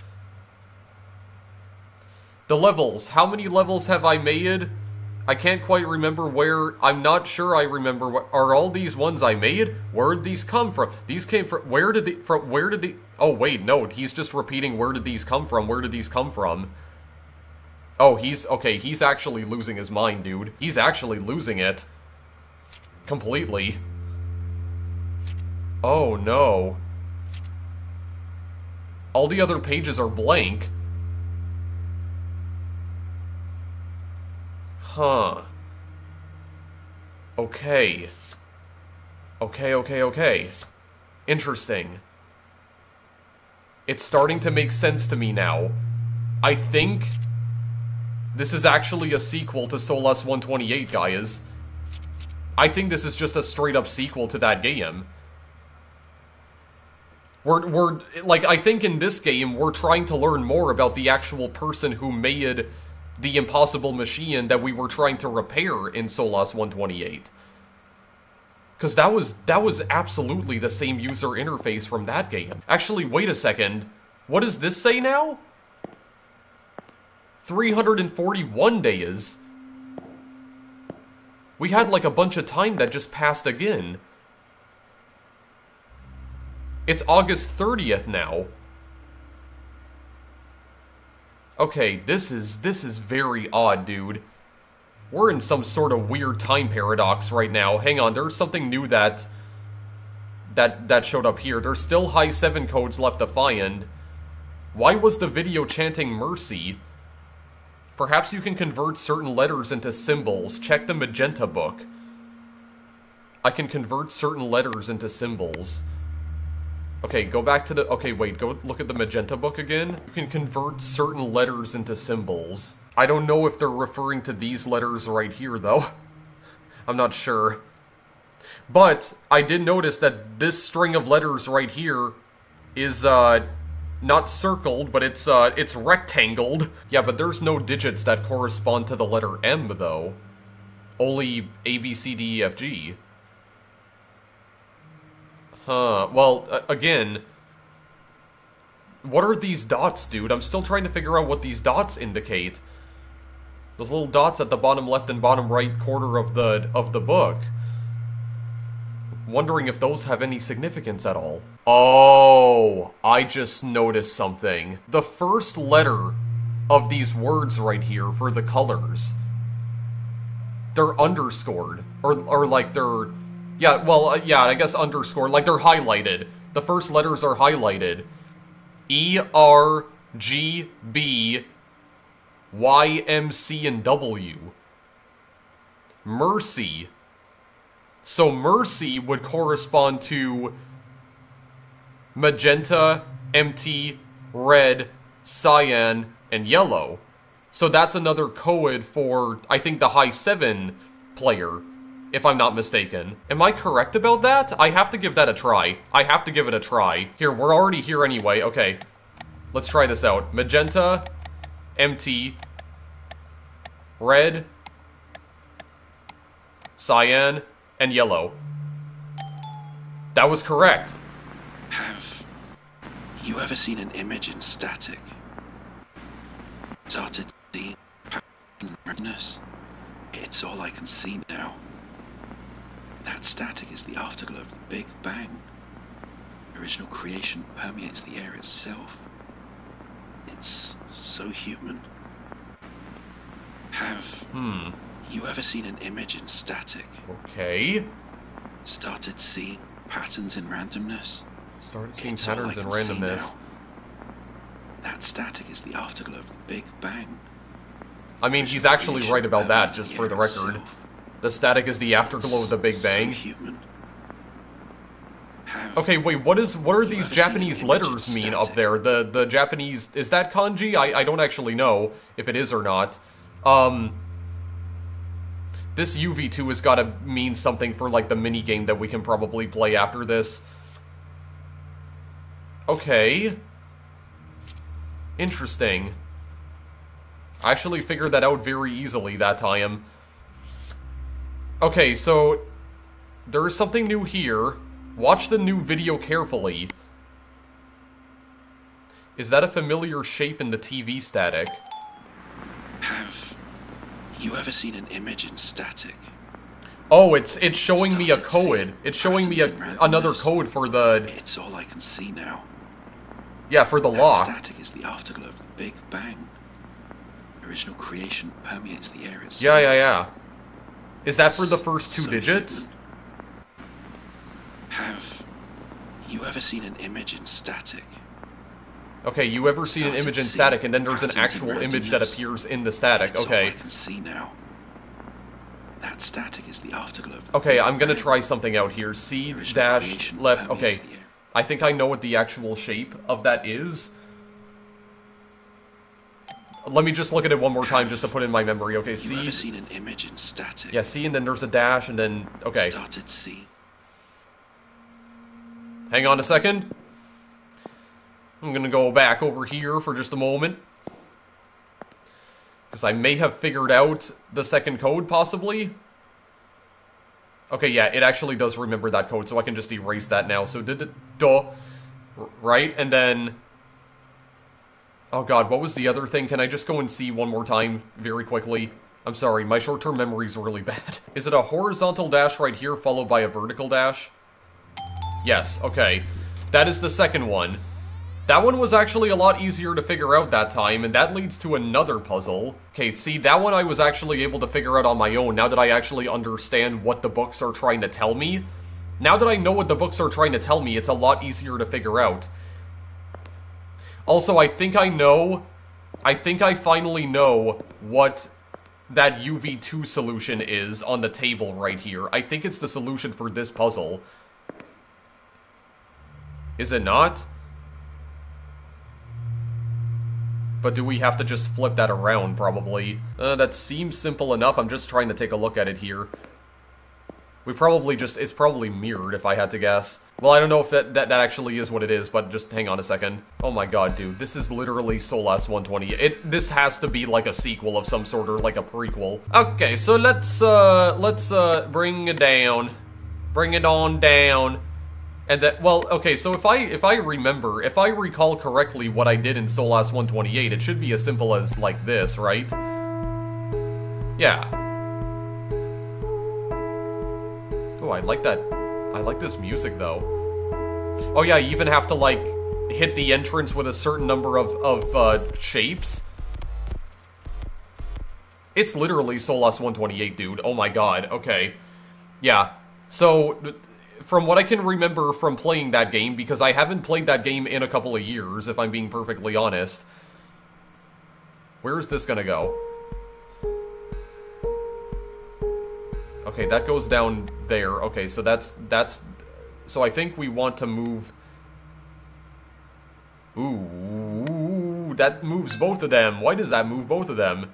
The levels. How many levels have I made? I can't quite remember where. I'm not sure I remember. Are all these ones I made? Where did these come from? These came from. Where did the. Oh, wait, no. He's just repeating where did these come from? Where did these come from? Oh, okay, he's actually losing his mind, dude. He's actually losing it. Completely. Oh, no. All the other pages are blank. Huh. Okay. Okay. Interesting. It's starting to make sense to me now. I think this is actually a sequel to Solas 128, guys. I think this is just a straight-up sequel to that game. We're like, I think in this game, we're trying to learn more about the actual person who made the impossible machine that we were trying to repair in Solas 128. Because that was absolutely the same user interface from that game. Actually, wait a second. What does this say now? 341 days. We had like a bunch of time that just passed again. It's August 30th now. Okay, this is very odd, dude. We're in some sort of weird time paradox right now. Hang on, there's something new that showed up here. There's still high 7 codes left to find. Why was the video chanting mercy? Perhaps you can convert certain letters into symbols. Check the magenta book. I can convert certain letters into symbols. Okay, go back to the... Okay, wait, go look at the magenta book again. You can convert certain letters into symbols. I don't know if they're referring to these letters right here, though. I'm not sure. But I did notice that this string of letters right here is, not circled, but it's rectangled. Yeah, but there's no digits that correspond to the letter M, though. Only A, B, C, D, E, F, G. Huh. Well, again, what are these dots, dude? I'm still trying to figure out what these dots indicate. Those little dots at the bottom left and bottom right corner of the book. Wondering if those have any significance at all. Oh, I just noticed something. The first letter of these words right here for the colors, they're underscored. Or like they're... Yeah, well, yeah, I guess underscored. Like they're highlighted. The first letters are highlighted. E, R, G, B, Y, M, C, and W. Mercy. So mercy would correspond to magenta, empty, red, cyan, and yellow. So that's another code for, I think, the high 7 player, if I'm not mistaken. Am I correct about that? I have to give that a try. I have to give it a try. Here, we're already here anyway. Okay, let's try this out. Magenta, empty, red, cyan, and yellow. That was correct. Have you ever seen an image in static? Started seeing patterns. It's all I can see now. That static is the afterglow of the Big Bang. Original creation permeates the air itself. It's so human. Have you ever seen an image in static? Okay. Started seeing patterns in randomness. Started seeing patterns in randomness. That static is the afterglow of the Big Bang. I mean, he's actually right about that, just for the record. The static is the afterglow of the Big Bang. So human. Okay, wait, what are these Japanese letters mean up there? The Japanese, is that kanji? I don't actually know if it is or not. This UV2 has gotta mean something for, like, the minigame that we can probably play after this. Okay. Interesting. I actually figured that out very easily that time. Okay, so there is something new here. Watch the new video carefully. Is that a familiar shape in the TV static? Have you ever seen an image in static? Oh, it's showing me a code. It's showing me another code for the... It's all I can see now. Yeah, for the lock. Static is the afterglow of the Big Bang. Original creation permeates the air itself. Yeah. Is that for the first two digits? Human. Have you ever seen an image in static? Okay, you ever seen an image in static, and then there's an actual image that appears in the static. Okay. I can see now. That static is the afterglow. Okay, I'm gonna try something out here. C dash left. Okay, I think I know what the actual shape of that is. Let me just look at it one more time just to put it in my memory. Okay, C. You ever seen an image in static? Yeah, C, and then there's a dash, and then okay. Started C. Hang on a second. I'm gonna go back over here for just a moment. Because I may have figured out the second code, possibly. Okay, yeah, it actually does remember that code, so I can just erase that now. So, right? And then... Oh god, what was the other thing? Can I just go and see one more time, very quickly? I'm sorry, my short-term memory is really bad. Is it a horizontal dash right here, followed by a vertical dash? Yes, okay. That is the second one. That one was actually a lot easier to figure out that time, and that leads to another puzzle. Okay, see, that one I was actually able to figure out on my own, now that I actually understand what the books are trying to tell me. Now that I know what the books are trying to tell me, it's a lot easier to figure out. Also, I think I finally know what that UV2 solution is on the table right here. I think it's the solution for this puzzle. Is it not? But do we have to just flip that around, probably? That seems simple enough. I'm just trying to take a look at it here. We probably just... It's probably mirrored, if I had to guess. Well, I don't know if that actually is what it is, but just hang on a second. Oh my god, dude. This is literally Solas 120. This has to be like a sequel of some sort, or like a prequel. Okay, so let's bring it down. Bring it on down. And that, well, okay, so if I recall correctly what I did in Solas 128, it should be as simple as, like, this, right? Yeah. Oh, I like that. I like this music, though. Oh yeah, you even have to, like, hit the entrance with a certain number of shapes. It's literally Solas 128, dude. Oh my god, okay. Yeah, so... From what I can remember from playing that game, because I haven't played that game in a couple of years, if I'm being perfectly honest. Where is this gonna go? Okay, that goes down there. Okay, so that's... So I think we want to move... Ooh, that moves both of them. Why does that move both of them?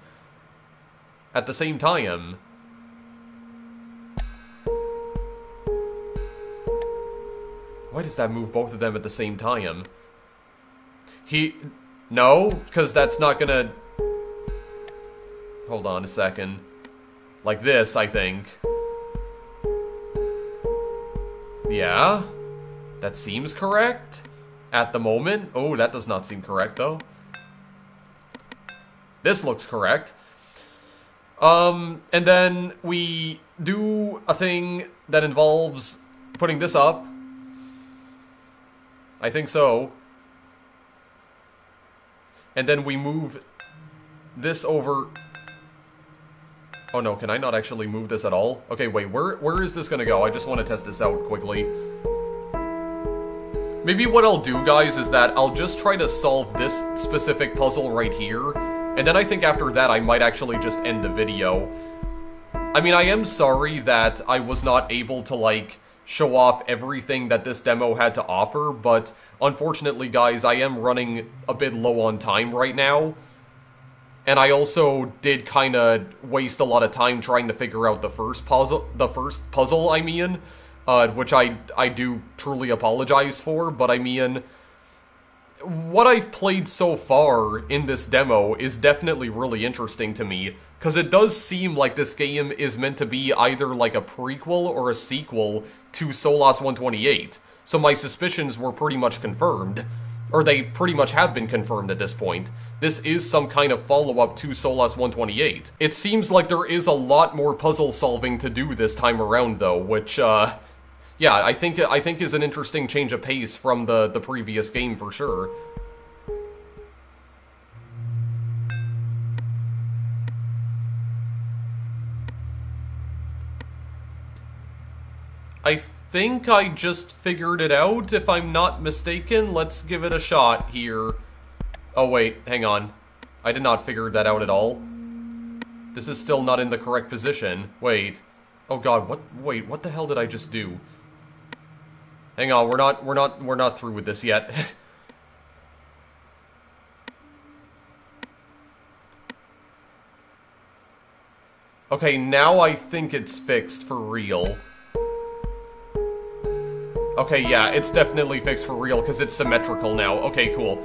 At the same time. Why does that move both of them at the same time? No, because that's not gonna... Hold on a second. Like this, I think. Yeah? That seems correct? At the moment? Oh, that does not seem correct, though. This looks correct. And then we do a thing that involves putting this up. I think so. And then we move this over... Oh no, can I not actually move this at all? Okay, wait, where is this gonna go? I just want to test this out quickly. Maybe what I'll do, guys, is that I'll just try to solve this specific puzzle right here, and then I think after that I might actually just end the video. I mean, I am sorry that I was not able to, like, show off everything that this demo had to offer, but unfortunately, guys, I am running a bit low on time right now. And I also did kind of waste a lot of time trying to figure out the first puzzle, I mean, which I do truly apologize for, but I mean, what I've played so far in this demo is definitely really interesting to me, because it does seem like this game is meant to be either like a prequel or a sequel to Solas 128, so my suspicions were pretty much confirmed. Or they pretty much have been confirmed at this point. This is some kind of follow-up to Solas 128. It seems like there is a lot more puzzle solving to do this time around, though, which, yeah, I think is an interesting change of pace from the previous game for sure. I think I just figured it out, if I'm not mistaken. Let's give it a shot here. Oh wait, hang on. I did not figure that out at all. This is still not in the correct position. Wait. Oh god, wait, what the hell did I just do? Hang on, we're not through with this yet. Okay, now I think it's fixed for real. Okay, yeah, it's definitely fixed for real, because it's symmetrical now. Okay, cool.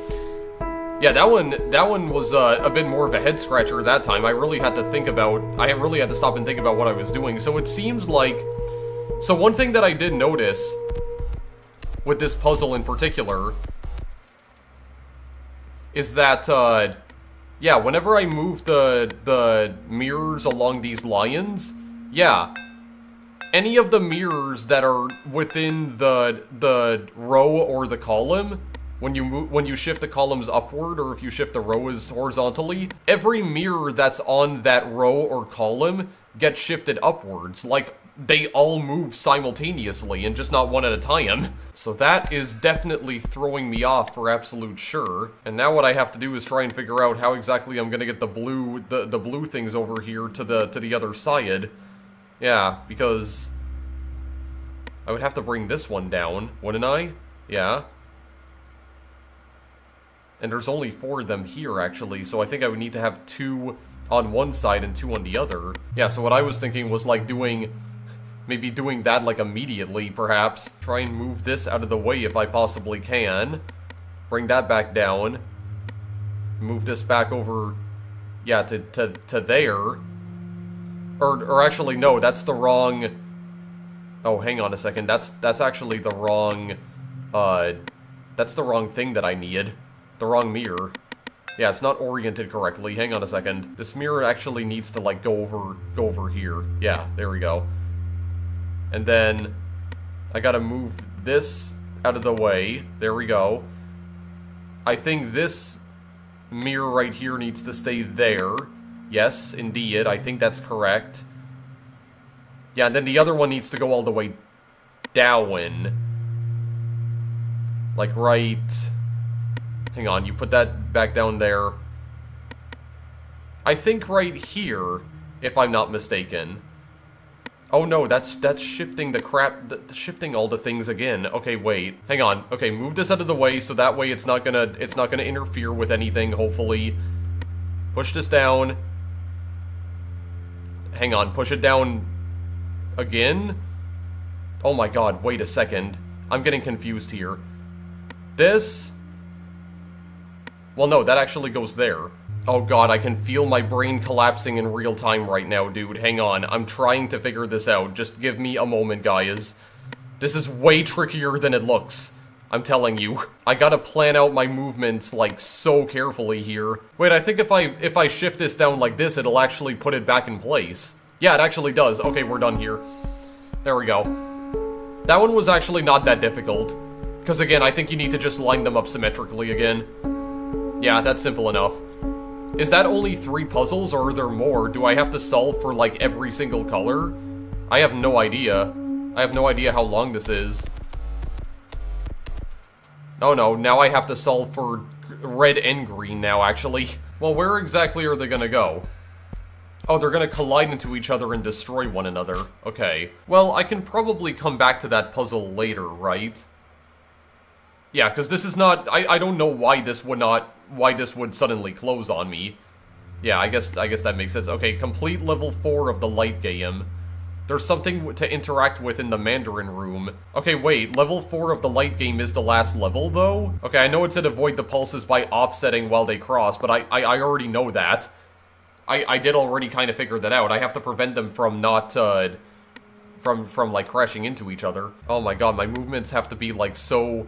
Yeah, that one was a bit more of a head-scratcher that time. I really had to stop and think about what I was doing. So it seems like... So one thing that I did notice with this puzzle in particular is that, yeah, whenever I move the mirrors along these lines, yeah... Any of the mirrors that are within the row or the column, when you shift the columns upward, or if you shift the rows horizontally, every mirror that's on that row or column gets shifted upwards. Like, they all move simultaneously and just not one at a time. So that is definitely throwing me off for absolute sure. And now what I have to do is try and figure out how exactly I'm gonna get the blue things over here to the other side. Yeah, because I would have to bring this one down, wouldn't I? Yeah. And there's only 4 of them here, actually, so I think I would need to have 2 on one side and 2 on the other. Yeah, so what I was thinking was, like, maybe doing that, like, immediately, perhaps. Try and move this out of the way if I possibly can. Bring that back down. Move this back over, yeah, to there. Or actually, no, that's the wrong... Oh, hang on a second. That's actually the wrong... that's the wrong thing that I need. The wrong mirror. Yeah, it's not oriented correctly. Hang on a second. This mirror actually needs to, like, go over here. Yeah, there we go. And then I gotta move this out of the way. There we go. I think this mirror right here needs to stay there. Yes, indeed. I think that's correct. Yeah, and then the other one needs to go all the way down. Like, right... Hang on, you put that back down there. I think right here, if I'm not mistaken. Oh no, that's shifting the crap, shifting all the things again. Okay, wait. Hang on. Okay, move this out of the way so that way it's not gonna interfere with anything, hopefully. Push this down. Hang on, push it down again? Oh my god, wait a second. I'm getting confused here. This... Well, no, that actually goes there. Oh god, I can feel my brain collapsing in real time right now, dude. Hang on, I'm trying to figure this out. Just give me a moment, guys. This is way trickier than it looks. I'm telling you. I gotta plan out my movements, like, so carefully here. Wait, I think if I shift this down like this, it'll actually put it back in place. Yeah, it actually does. Okay, we're done here. There we go. That one was actually not that difficult. Because again, I think you need to just line them up symmetrically again. Yeah, that's simple enough. Is that only 3 puzzles, or are there more? Do I have to solve for, like, every single color? I have no idea. I have no idea how long this is. Oh no, now I have to solve for red and green now, actually. Well, where exactly are they gonna go? Oh, they're gonna collide into each other and destroy one another. Okay. Well, I can probably come back to that puzzle later, right? Yeah, because this is not... I don't know why this would suddenly close on me. Yeah, I guess that makes sense. Okay, complete level 4 of the light game. There's something to interact with in the Mandarin room. Okay, wait, level 4 of the light game is the last level, though? Okay, I know it said avoid the pulses by offsetting while they cross, but I already know that. I did already kind of figure that out. I have to prevent them from not, from like, crashing into each other. Oh my god, my movements have to be, like, so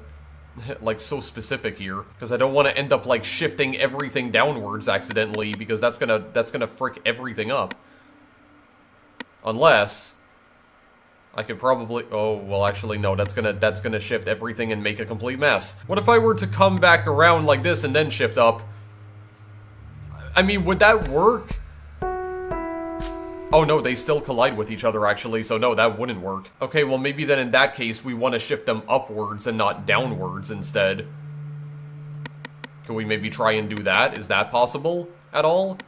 specific here. Because I don't want to end up, like, shifting everything downwards accidentally, because that's gonna frick everything up. Unless I could probably... Oh, well, actually, no. That's gonna shift everything and make a complete mess. What if I were to come back around like this and then shift up? I mean, would that work? Oh, no, they still collide with each other, actually, so no, that wouldn't work. Okay, well, maybe then in that case, we want to shift them upwards and not downwards instead. Can we maybe try and do that? Is that possible at all?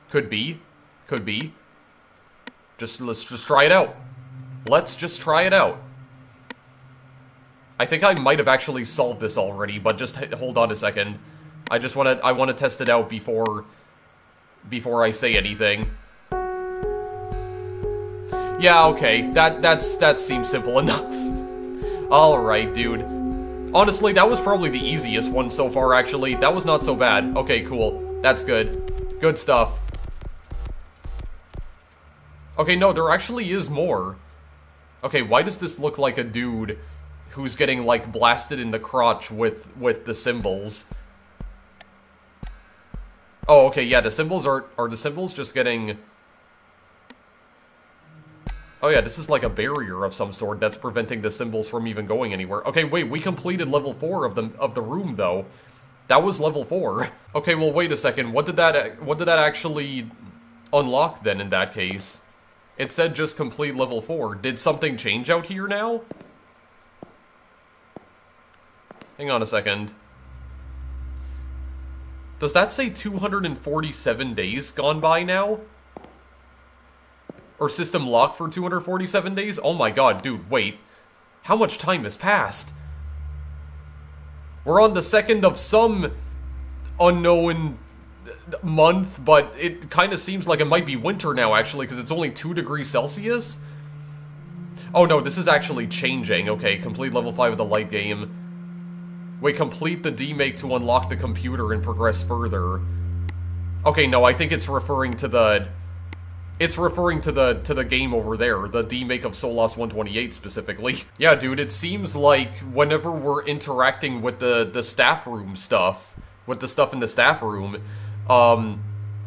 Could be. Could be. Let's just try it out. Let's just try it out. I think I might have actually solved this already, but just hold on a second. I want to test it out before I say anything. Yeah, okay. That seems simple enough. Alright, dude. Honestly, that was probably the easiest one so far, actually. That was not so bad. Okay, cool. That's good. Good stuff. Okay, no, there actually is more. Okay, why does this look like a dude who's getting, like, blasted in the crotch with the symbols? Oh, okay, yeah, the symbols are the symbols just getting... Oh yeah, this is like a barrier of some sort that's preventing the symbols from even going anywhere. Okay, wait, we completed level 4 of the room, though. That was level 4. Okay, well, wait a second. What did that actually unlock, then, in that case? It said just complete level 4. Did something change out here now? Hang on a second. Does that say 247 days gone by now? Or system lock for 247 days? Oh my god, dude, wait. How much time has passed? We're on the 2nd of some unknown month, but it kind of seems like it might be winter now, actually, because it's only 2 degrees Celsius? Oh no, this is actually changing. Okay, complete level 5 of the light game. Wait, complete the demake to unlock the computer and progress further. Okay, no, I think it's referring to the... It's referring to the game over there, the demake of Solas 128 specifically. Yeah, dude, it seems like whenever we're interacting with the staff room stuff, with the stuff in the staff room,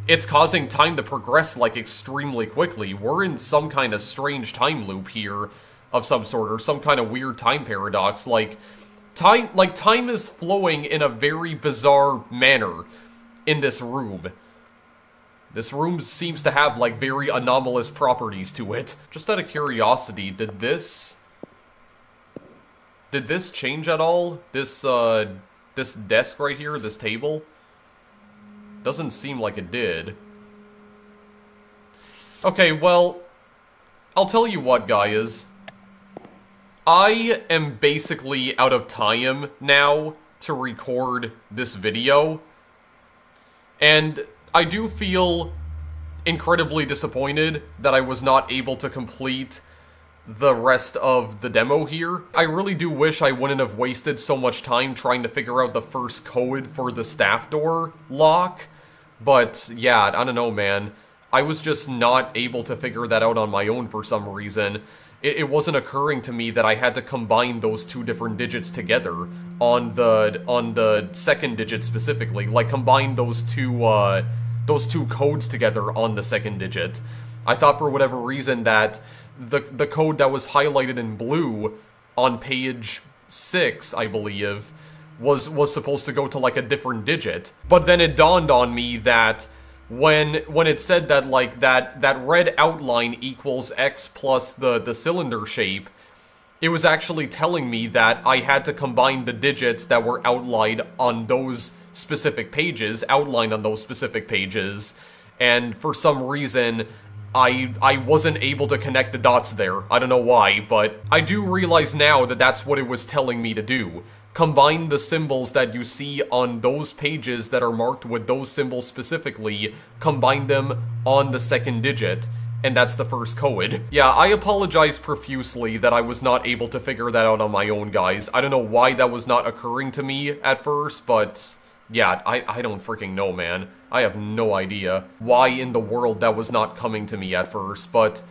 it's causing time to progress, like, extremely quickly. We're in some kind of strange time loop here of some sort, or some kind of weird time paradox. Like, time is flowing in a very bizarre manner in this room. This room seems to have, like, very anomalous properties to it. Just out of curiosity, did this change at all? This desk right here, this table? Doesn't seem like it did. Okay, well, I'll tell you what, guys. I am basically out of time now to record this video. And I do feel incredibly disappointed that I was not able to complete the rest of the demo here. I really do wish I wouldn't have wasted so much time trying to figure out the first code for the staff door lock. But yeah, I don't know, man. I was just not able to figure that out on my own for some reason. It wasn't occurring to me that I had to combine those 2 different digits together on the second digit specifically. Like, combine those two codes together on the second digit. I thought for whatever reason that the code that was highlighted in blue on page 6, I believe, was supposed to go to, like, a different digit. But then it dawned on me that when it said that, like, that red outline equals X plus the cylinder shape, it was actually telling me that I had to combine the digits that were outlined on those specific pages, and for some reason, I wasn't able to connect the dots there. I don't know why, but I do realize now that that's what it was telling me to do. Combine the symbols that you see on those pages that are marked with those symbols specifically, combine them on the second digit, and that's the first code. Yeah, I apologize profusely that I was not able to figure that out on my own, guys. I don't know why that was not occurring to me at first, but yeah, I don't freaking know, man. I have no idea why in the world that was not coming to me at first, but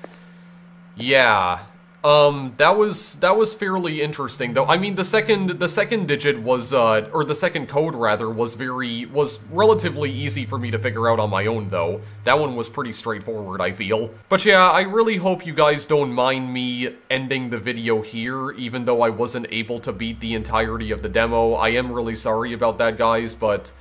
yeah. That was fairly interesting, though. I mean, the second digit was, or the second code, rather, was relatively easy for me to figure out on my own, though. That one was pretty straightforward, I feel. But yeah, I really hope you guys don't mind me ending the video here, even though I wasn't able to beat the entirety of the demo. I am really sorry about that, guys, but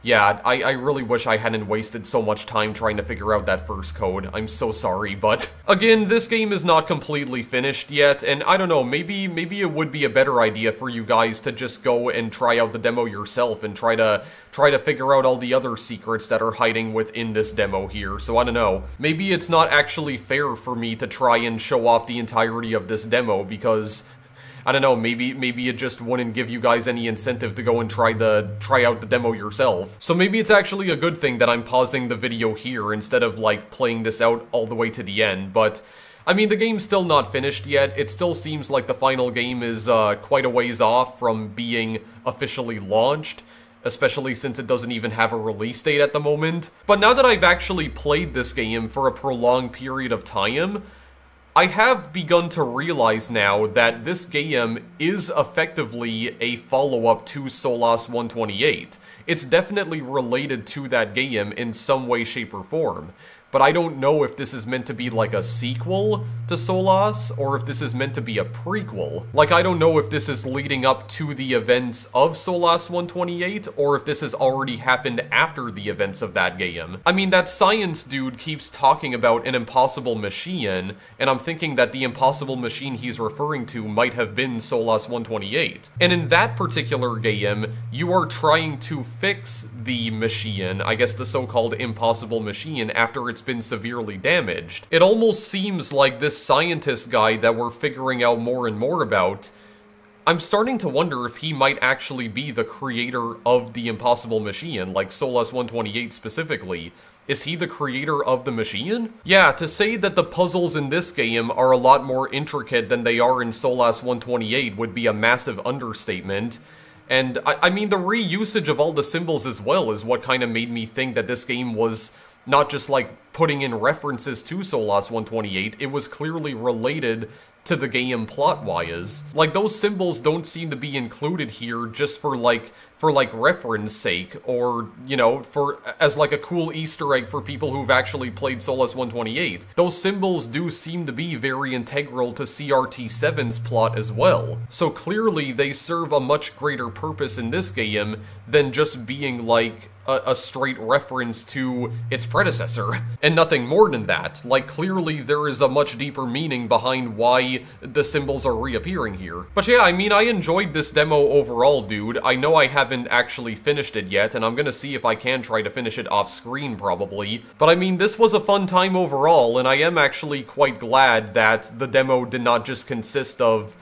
yeah, I really wish I hadn't wasted so much time trying to figure out that first code. I'm so sorry, but again, this game is not completely finished yet, and I don't know, maybe it would be a better idea for you guys to just go and try out the demo yourself and try to figure out all the other secrets that are hiding within this demo here. So I don't know. Maybe it's not actually fair for me to try and show off the entirety of this demo because I don't know, maybe it just wouldn't give you guys any incentive to go and try out the demo yourself. So maybe it's actually a good thing that I'm pausing the video here instead of, like, playing this out all the way to the end, but I mean, the game's still not finished yet. It still seems like the final game is quite a ways off from being officially launched, especially since it doesn't even have a release date at the moment. But now that I've actually played this game for a prolonged period of time, I have begun to realize now that this game is effectively a follow-up to Solas 128. It's definitely related to that game in some way, shape, or form. But I don't know if this is meant to be like a sequel to Solas, or if this is meant to be a prequel. Like, I don't know if this is leading up to the events of Solas 128, or if this has already happened after the events of that game. I mean, that science dude keeps talking about an impossible machine, and I'm thinking that the impossible machine he's referring to might have been Solas 128. And in that particular game, you are trying to fix the machine, I guess the so-called impossible machine, after it's been severely damaged. It almost seems like this scientist guy that we're figuring out more and more about, I'm starting to wonder if he might actually be the creator of the impossible machine, like Solas 128 specifically. Is he the creator of the machine? Yeah, to say that the puzzles in this game are a lot more intricate than they are in Solas 128 would be a massive understatement. And I mean, the reusage of all the symbols as well is what kind of made me think that this game was not just like putting in references to Solas 128, it was clearly related to the game plot-wise. Like, those symbols don't seem to be included here just for reference sake, or, you know, as like a cool Easter egg for people who've actually played Solas 128. Those symbols do seem to be very integral to CRT7's plot as well. So clearly they serve a much greater purpose in this game than just being like a straight reference to its predecessor, and nothing more than that. Like, clearly there is a much deeper meaning behind why the symbols are reappearing here. But yeah, I mean, I enjoyed this demo overall, dude. I know I haven't actually finished it yet, and I'm gonna see if I can try to finish it off screen, probably. But I mean, this was a fun time overall, and I am actually quite glad that the demo did not just consist of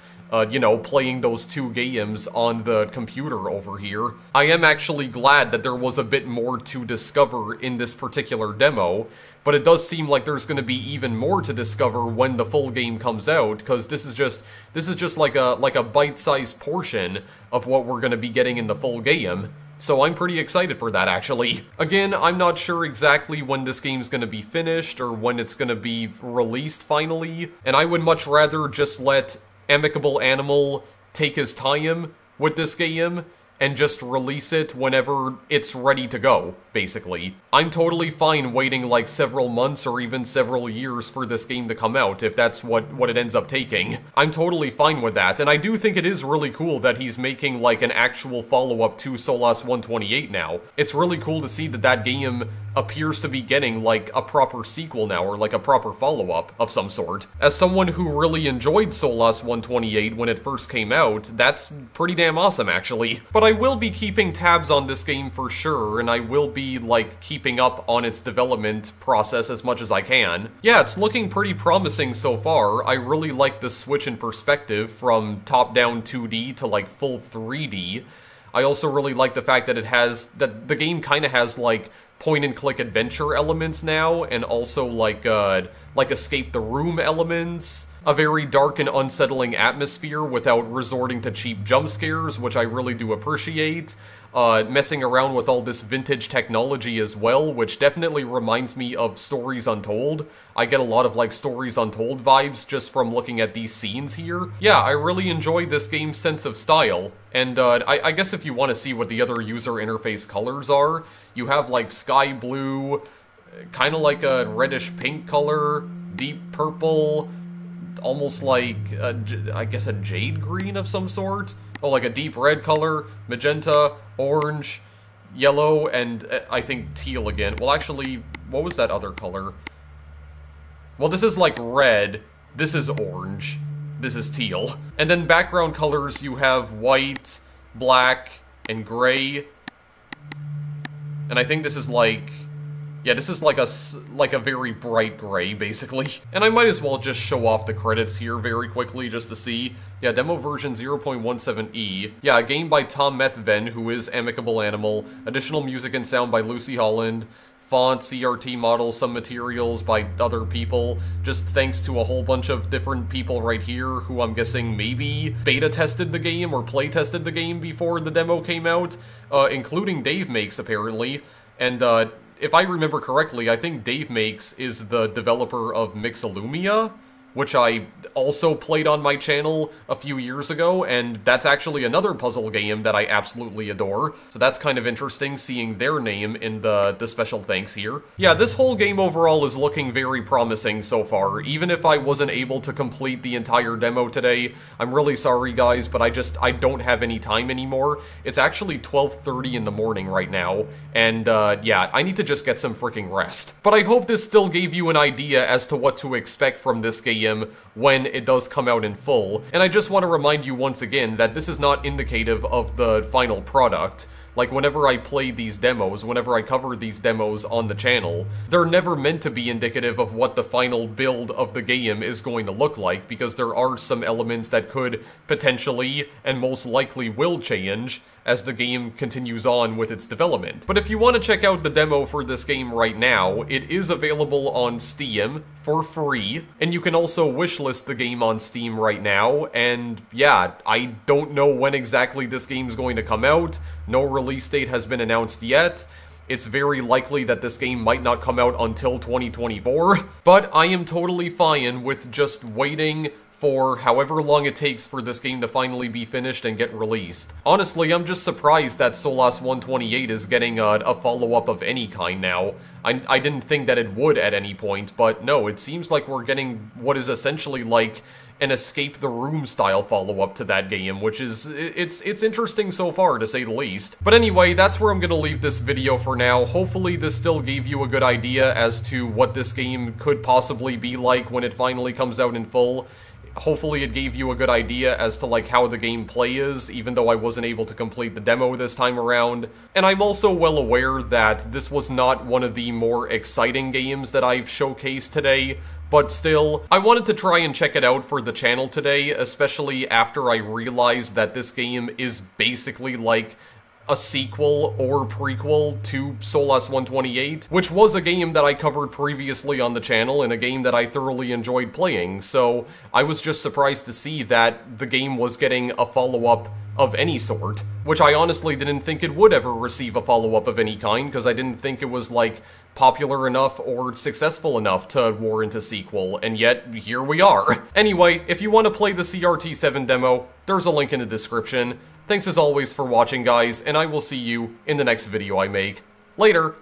you know, playing those two games on the computer over here. I am actually glad that there was a bit more to discover in this particular demo, but it does seem like there's going to be even more to discover when the full game comes out, because this is just like a bite-sized portion of what we're going to be getting in the full game. So I'm pretty excited for that, actually. Again, I'm not sure exactly when this game's gonna be finished or when it's gonna be released finally, and I would much rather just let Amicable Animal take his time with this game and just release it whenever it's ready to go. basically. I'm totally fine waiting like several months or even several years for this game to come out, if that's what it ends up taking. I'm totally fine with that, and I do think it is really cool that he's making like an actual follow-up to Solas 128 now. It's really cool to see that that game appears to be getting like a proper sequel now, or like a proper follow-up of some sort. As someone who really enjoyed Solas 128 when it first came out, that's pretty damn awesome actually. But I will be keeping tabs on this game for sure, and I will be like keeping up on its development process as much as I can. Yeah, it's looking pretty promising so far. I really like the switch in perspective from top-down 2D to like full 3D. I also really like the fact that the game kind of has like point-and-click adventure elements now, and also like escape the room elements, a very dark and unsettling atmosphere without resorting to cheap jump scares, which I really do appreciate. Messing around with all this vintage technology as well, which definitely reminds me of Stories Untold. I get a lot of like Stories Untold vibes just from looking at these scenes here. Yeah, I really enjoy this game's sense of style, and I guess if you want to see what the other user interface colors are, you have like sky blue, kind of like a reddish pink color, deep purple, almost like, I guess a jade green of some sort. Oh, like a deep red color, magenta, orange, yellow, and I think teal again. Well, actually, what was that other color? Well, this is like red, this is orange, this is teal. And then background colors, you have white, black, and gray. And I think this is like... yeah, this is like a very bright gray, basically. And I might as well just show off the credits here very quickly just to see. Yeah, demo version 0.17e. Yeah, a game by Tom Methven, who is Amicable Animal. Additional music and sound by Lucy Holland. Font, CRT models, some materials by other people. Just thanks to a whole bunch of different people right here who I'm guessing maybe beta tested the game or play tested the game before the demo came out. Including Dave Makes, apparently. And, if I remember correctly, I think Dave Makes is the developer of Mixolumia, which I also played on my channel a few years ago, and that's actually another puzzle game that I absolutely adore. So that's kind of interesting, seeing their name in the special thanks here. Yeah, this whole game overall is looking very promising so far. Even if I wasn't able to complete the entire demo today, I'm really sorry guys, but I don't have any time anymore. It's actually 12:30 in the morning right now, and yeah, I need to just get some freaking rest. But I hope this still gave you an idea as to what to expect from this game when it does come out in full. And I just want to remind you once again that this is not indicative of the final product. Like, whenever I play these demos, whenever I cover these demos on the channel, they're never meant to be indicative of what the final build of the game is going to look like, because there are some elements that could potentially, and most likely will change, as the game continues on with its development. But if you want to check out the demo for this game right now, it is available on Steam for free, and you can also wishlist the game on Steam right now, and yeah, I don't know when exactly this game's going to come out. No release date has been announced yet. It's very likely that this game might not come out until 2024, but I am totally fine with just waiting for however long it takes for this game to finally be finished and get released. Honestly, I'm just surprised that Solas 128 is getting a follow-up of any kind now. I didn't think that it would at any point, but no, it seems like we're getting what is essentially like an Escape the Room style follow-up to that game, which is, it's interesting so far, to say the least. But anyway, that's where I'm gonna leave this video for now. Hopefully this still gave you a good idea as to what this game could possibly be like when it finally comes out in full. Hopefully it gave you a good idea as to like how the gameplay is, even though I wasn't able to complete the demo this time around. And I'm also well aware that this was not one of the more exciting games that I've showcased today, but still, I wanted to try and check it out for the channel today, especially after I realized that this game is basically like a sequel or prequel to Solas 128, which was a game that I covered previously on the channel and a game that I thoroughly enjoyed playing, so I was just surprised to see that the game was getting a follow-up of any sort, which I honestly didn't think it would ever receive a follow-up of any kind, because I didn't think it was, like, popular enough or successful enough to warrant a sequel, and yet, here we are. Anyway, if you want to play the CRT7 demo, there's a link in the description. Thanks as always for watching, guys, and I will see you in the next video I make. Later!